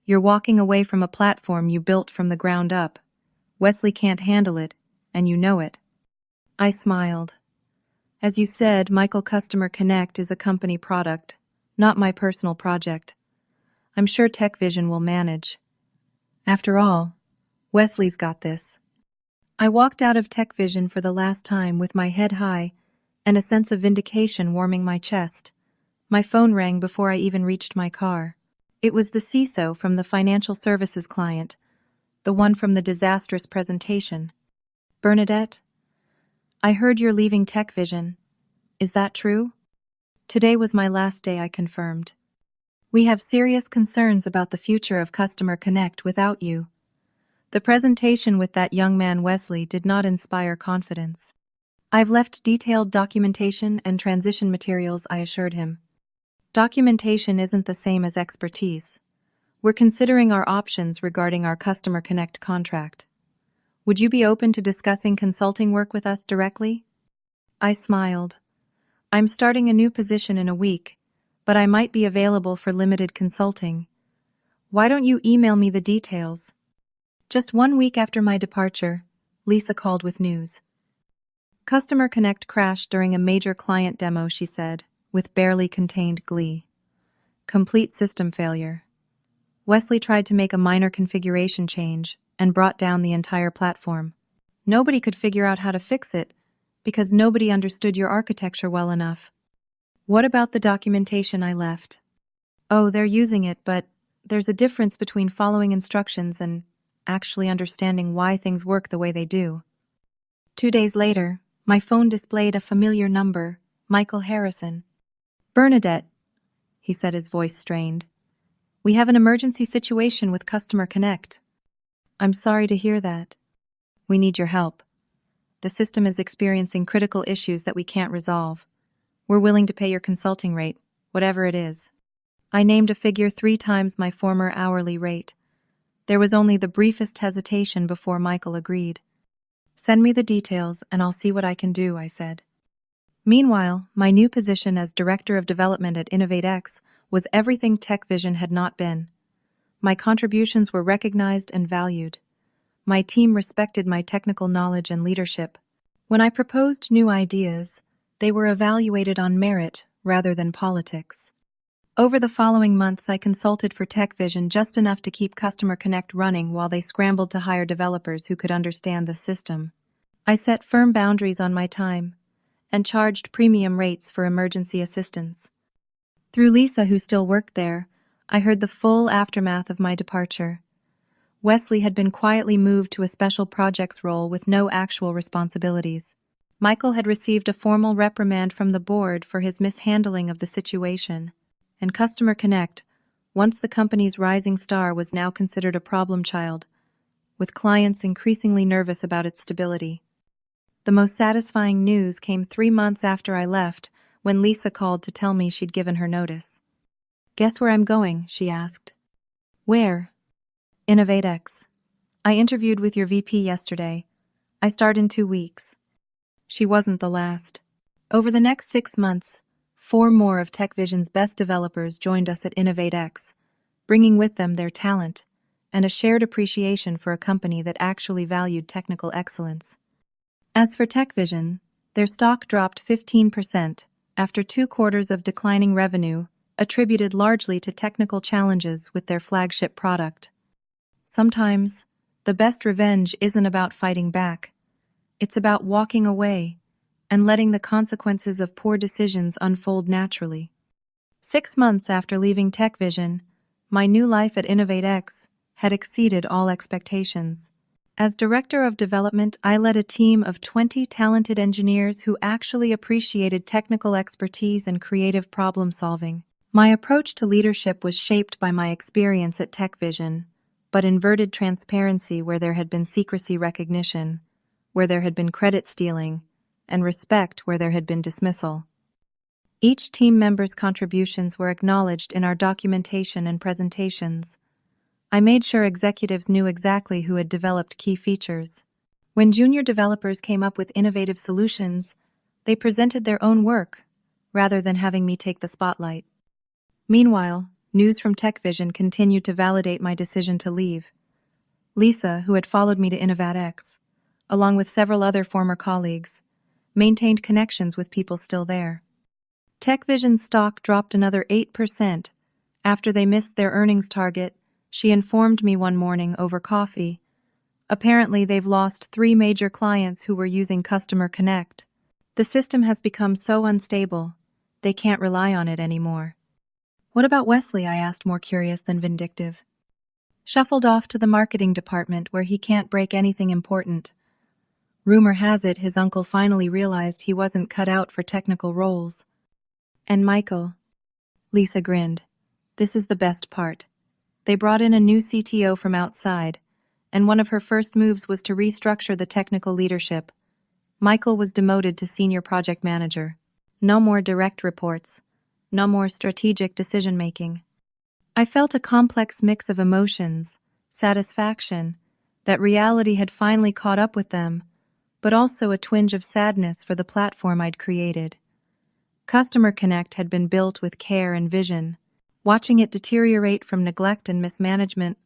"You're walking away from a platform you built from the ground up. Wesley can't handle it, and you know it." I smiled. "As you said, Michael Customer Connect is a company product, not my personal project. I'm sure TechVision will manage. After all, Wesley's got this." I walked out of TechVision for the last time with my head high and a sense of vindication warming my chest. My phone rang before I even reached my car. It was the CISO from the financial services client, the one from the disastrous presentation. "Bernadette, I heard you're leaving TechVision. Is that true?" "Today was my last day," I confirmed. "We have serious concerns about the future of Customer Connect without you." The presentation with that young man Wesley did not inspire confidence. "I've left detailed documentation and transition materials," I assured him. "Documentation isn't the same as expertise. We're considering our options regarding our Customer Connect contract. Would you be open to discussing consulting work with us directly?" I smiled. "I'm starting a new position in a week, but I might be available for limited consulting. Why don't you email me the details?" Just 1 week after my departure, Lisa called with news. "Customer Connect crashed during a major client demo," she said, with barely contained glee. "Complete system failure. Wesley tried to make a minor configuration change and brought down the entire platform. Nobody could figure out how to fix it because nobody understood your architecture well enough." "What about the documentation I left?" "Oh, they're using it, but there's a difference between following instructions and actually understanding why things work the way they do." 2 days later, my phone displayed a familiar number, Michael Harrison. "Bernadette," he said, his voice strained. "We have an emergency situation with Customer Connect." "I'm sorry to hear that. We need your help. The system is experiencing critical issues that we can't resolve. We're willing to pay your consulting rate, whatever it is." I named a figure 3 times my former hourly rate. There was only the briefest hesitation before Michael agreed. "Send me the details and I'll see what I can do," I said. Meanwhile, my new position as Director of Development at InnovateX was everything TechVision had not been. My contributions were recognized and valued. My team respected my technical knowledge and leadership. When I proposed new ideas, they were evaluated on merit rather than politics. Over the following months, I consulted for TechVision just enough to keep Customer Connect running while they scrambled to hire developers who could understand the system. I set firm boundaries on my time and charged premium rates for emergency assistance. Through Lisa, who still worked there, I heard the full aftermath of my departure. Wesley had been quietly moved to a special projects role with no actual responsibilities. Michael had received a formal reprimand from the board for his mishandling of the situation. And Customer Connect, once the company's rising star, was now considered a problem child, with clients increasingly nervous about its stability. The most satisfying news came 3 months after I left, when Lisa called to tell me she'd given her notice. "Guess where I'm going?" she asked. "Where?" "InnovateX. I interviewed with your VP yesterday. I start in 2 weeks." She wasn't the last. Over the next 6 months, 4 more of TechVision's best developers joined us at InnovateX, bringing with them their talent and a shared appreciation for a company that actually valued technical excellence. As for TechVision, their stock dropped 15% after 2 quarters of declining revenue, attributed largely to technical challenges with their flagship product. Sometimes, the best revenge isn't about fighting back. It's about walking away and letting the consequences of poor decisions unfold naturally. 6 months after leaving TechVision, my new life at InnovateX had exceeded all expectations. As Director of Development, I led a team of 20 talented engineers who actually appreciated technical expertise and creative problem-solving. My approach to leadership was shaped by my experience at TechVision, but inverted transparency where there had been secrecy recognition, where there had been credit stealing, and respect where there had been dismissal. Each team member's contributions were acknowledged in our documentation and presentations. I made sure executives knew exactly who had developed key features. When junior developers came up with innovative solutions, they presented their own work, rather than having me take the spotlight. Meanwhile, news from TechVision continued to validate my decision to leave. Lisa, who had followed me to InnovateX, along with several other former colleagues, maintained connections with people still there. TechVision's stock dropped another 8% after they missed their earnings target. She informed me one morning over coffee. Apparently, they've lost 3 major clients who were using Customer Connect. The system has become so unstable, they can't rely on it anymore. What about Wesley? I asked, more curious than vindictive. Shuffled off to the marketing department where he can't break anything important. Rumor has it his uncle finally realized he wasn't cut out for technical roles. And Michael? Lisa grinned. This is the best part. They brought in a new CTO from outside, and one of her first moves was to restructure the technical leadership. Michael was demoted to senior project manager. No more direct reports. No more strategic decision-making. I felt a complex mix of emotions, satisfaction, that reality had finally caught up with them, but also a twinge of sadness for the platform I'd created. Customer Connect had been built with care and vision. Watching it deteriorate from neglect and mismanagement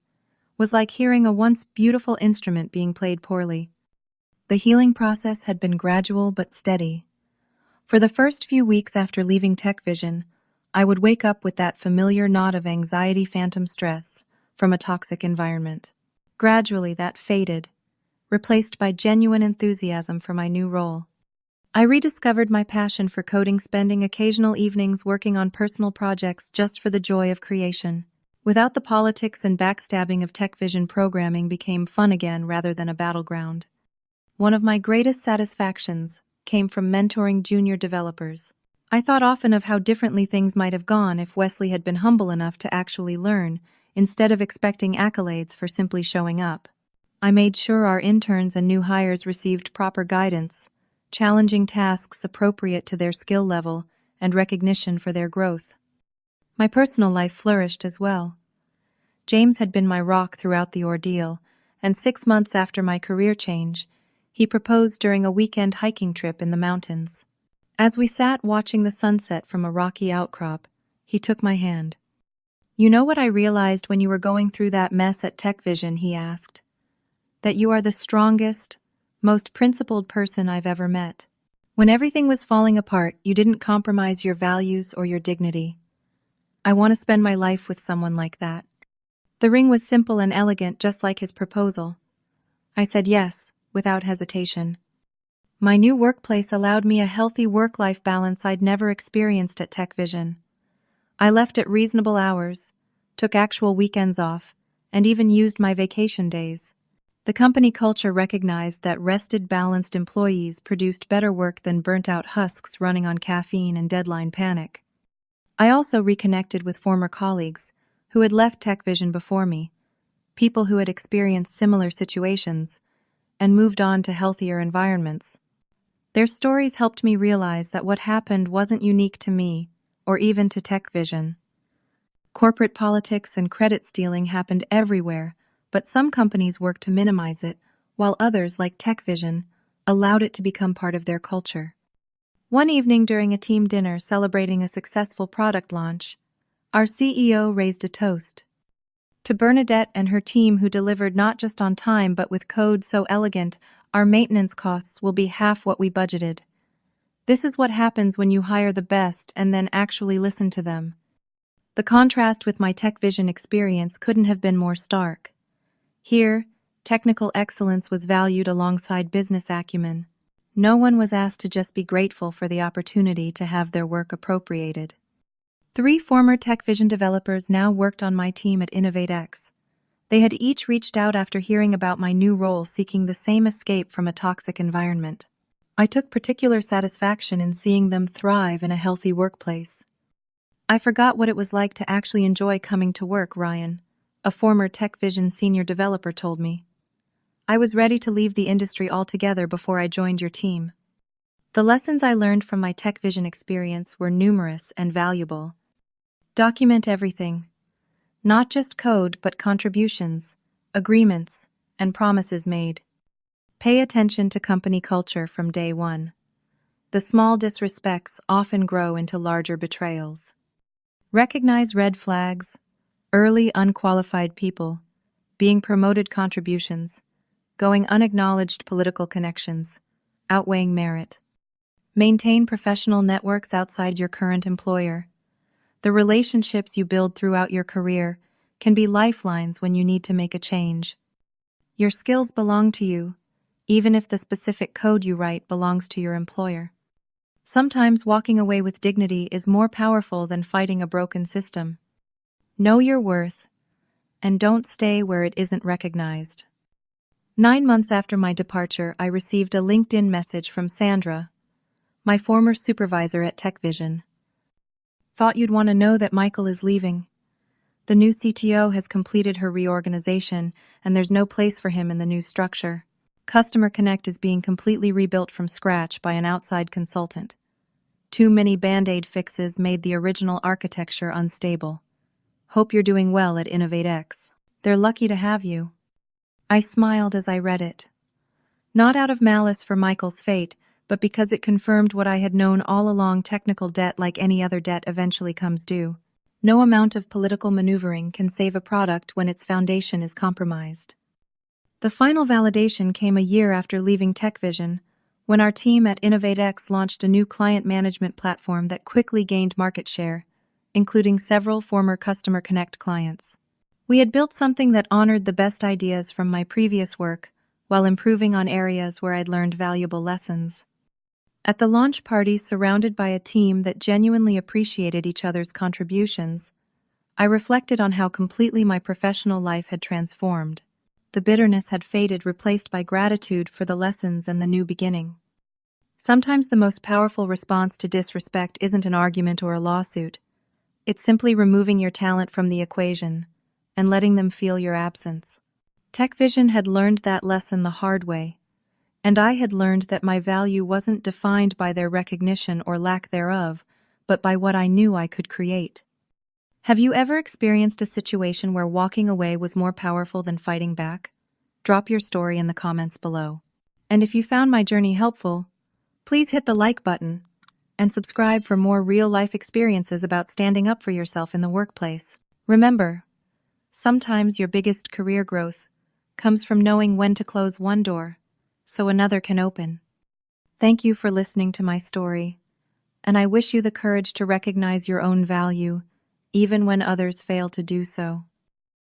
was like hearing a once beautiful instrument being played poorly. The healing process had been gradual but steady. For the first few weeks after leaving TechVision, I would wake up with that familiar knot of anxiety phantom stress from a toxic environment. Gradually, that faded, replaced by genuine enthusiasm for my new role. I rediscovered my passion for coding, spending occasional evenings working on personal projects just for the joy of creation. Without the politics and backstabbing of TechVision, programming became fun again rather than a battleground. One of my greatest satisfactions came from mentoring junior developers. I thought often of how differently things might have gone if Wesley had been humble enough to actually learn, instead of expecting accolades for simply showing up. I made sure our interns and new hires received proper guidance, challenging tasks appropriate to their skill level, and recognition for their growth. My personal life flourished as well. James had been my rock throughout the ordeal, and 6 months after my career change, he proposed during a weekend hiking trip in the mountains. As we sat watching the sunset from a rocky outcrop, he took my hand. "You know what I realized when you were going through that mess at TechVision?" he asked. "That you are the strongest, most principled person I've ever met. When everything was falling apart, you didn't compromise your values or your dignity. I want to spend my life with someone like that." The ring was simple and elegant, just like his proposal. I said yes, without hesitation. My new workplace allowed me a healthy work-life balance I'd never experienced at TechVision. I left at reasonable hours, took actual weekends off, and even used my vacation days. The company culture recognized that rested, balanced employees produced better work than burnt-out husks running on caffeine and deadline panic. I also reconnected with former colleagues who had left TechVision before me, people who had experienced similar situations and moved on to healthier environments. Their stories helped me realize that what happened wasn't unique to me or even to TechVision. Corporate politics and credit stealing happened everywhere, but some companies worked to minimize it, while others, like TechVision, allowed it to become part of their culture. One evening during a team dinner celebrating a successful product launch, our CEO raised a toast to Bernadette and her team, who delivered not just on time but with code so elegant our maintenance costs will be half what we budgeted. This is what happens when you hire the best and then actually listen to them. The contrast with my TechVision experience couldn't have been more stark. Here, technical excellence was valued alongside business acumen. No one was asked to just be grateful for the opportunity to have their work appropriated. 3 former TechVision developers now worked on my team at InnovateX. They had each reached out after hearing about my new role, seeking the same escape from a toxic environment. I took particular satisfaction in seeing them thrive in a healthy workplace. I forgot what it was like to actually enjoy coming to work, Ryan, a former TechVision senior developer told me. I was ready to leave the industry altogether before I joined your team. The lessons I learned from my TechVision experience were numerous and valuable. Document everything. Not just code, but contributions, agreements, and promises made. Pay attention to company culture from day one. The small disrespects often grow into larger betrayals. Recognize red flags, early unqualified people, being promoted contributions, going unacknowledged political connections, outweighing merit. Maintain professional networks outside your current employer. The relationships you build throughout your career can be lifelines when you need to make a change. Your skills belong to you, even if the specific code you write belongs to your employer. Sometimes walking away with dignity is more powerful than fighting a broken system. Know your worth, and don't stay where it isn't recognized. 9 months after my departure, I received a LinkedIn message from Sandra, my former supervisor at TechVision. Thought you'd want to know that Michael is leaving. The new CTO has completed her reorganization, and there's no place for him in the new structure. Customer Connect is being completely rebuilt from scratch by an outside consultant. Too many Band-Aid fixes made the original architecture unstable. Hope you're doing well at InnovateX. They're lucky to have you. I smiled as I read it. Not out of malice for Michael's fate, but because it confirmed what I had known all along: technical debt, like any other debt, eventually comes due. No amount of political maneuvering can save a product when its foundation is compromised. The final validation came a year after leaving TechVision, when our team at InnovateX launched a new client management platform that quickly gained market share, including several former Customer Connect clients. We had built something that honored the best ideas from my previous work, while improving on areas where I'd learned valuable lessons. At the launch party, surrounded by a team that genuinely appreciated each other's contributions, I reflected on how completely my professional life had transformed. The bitterness had faded, replaced by gratitude for the lessons and the new beginning. Sometimes the most powerful response to disrespect isn't an argument or a lawsuit. It's simply removing your talent from the equation and letting them feel your absence. TechVision had learned that lesson the hard way, and I had learned that my value wasn't defined by their recognition or lack thereof, but by what I knew I could create. Have you ever experienced a situation where walking away was more powerful than fighting back? Drop your story in the comments below. And if you found my journey helpful, please hit the like button and subscribe for more real-life experiences about standing up for yourself in the workplace. Remember, sometimes your biggest career growth comes from knowing when to close one door so another can open. Thank you for listening to my story, and I wish you the courage to recognize your own value, even when others fail to do so.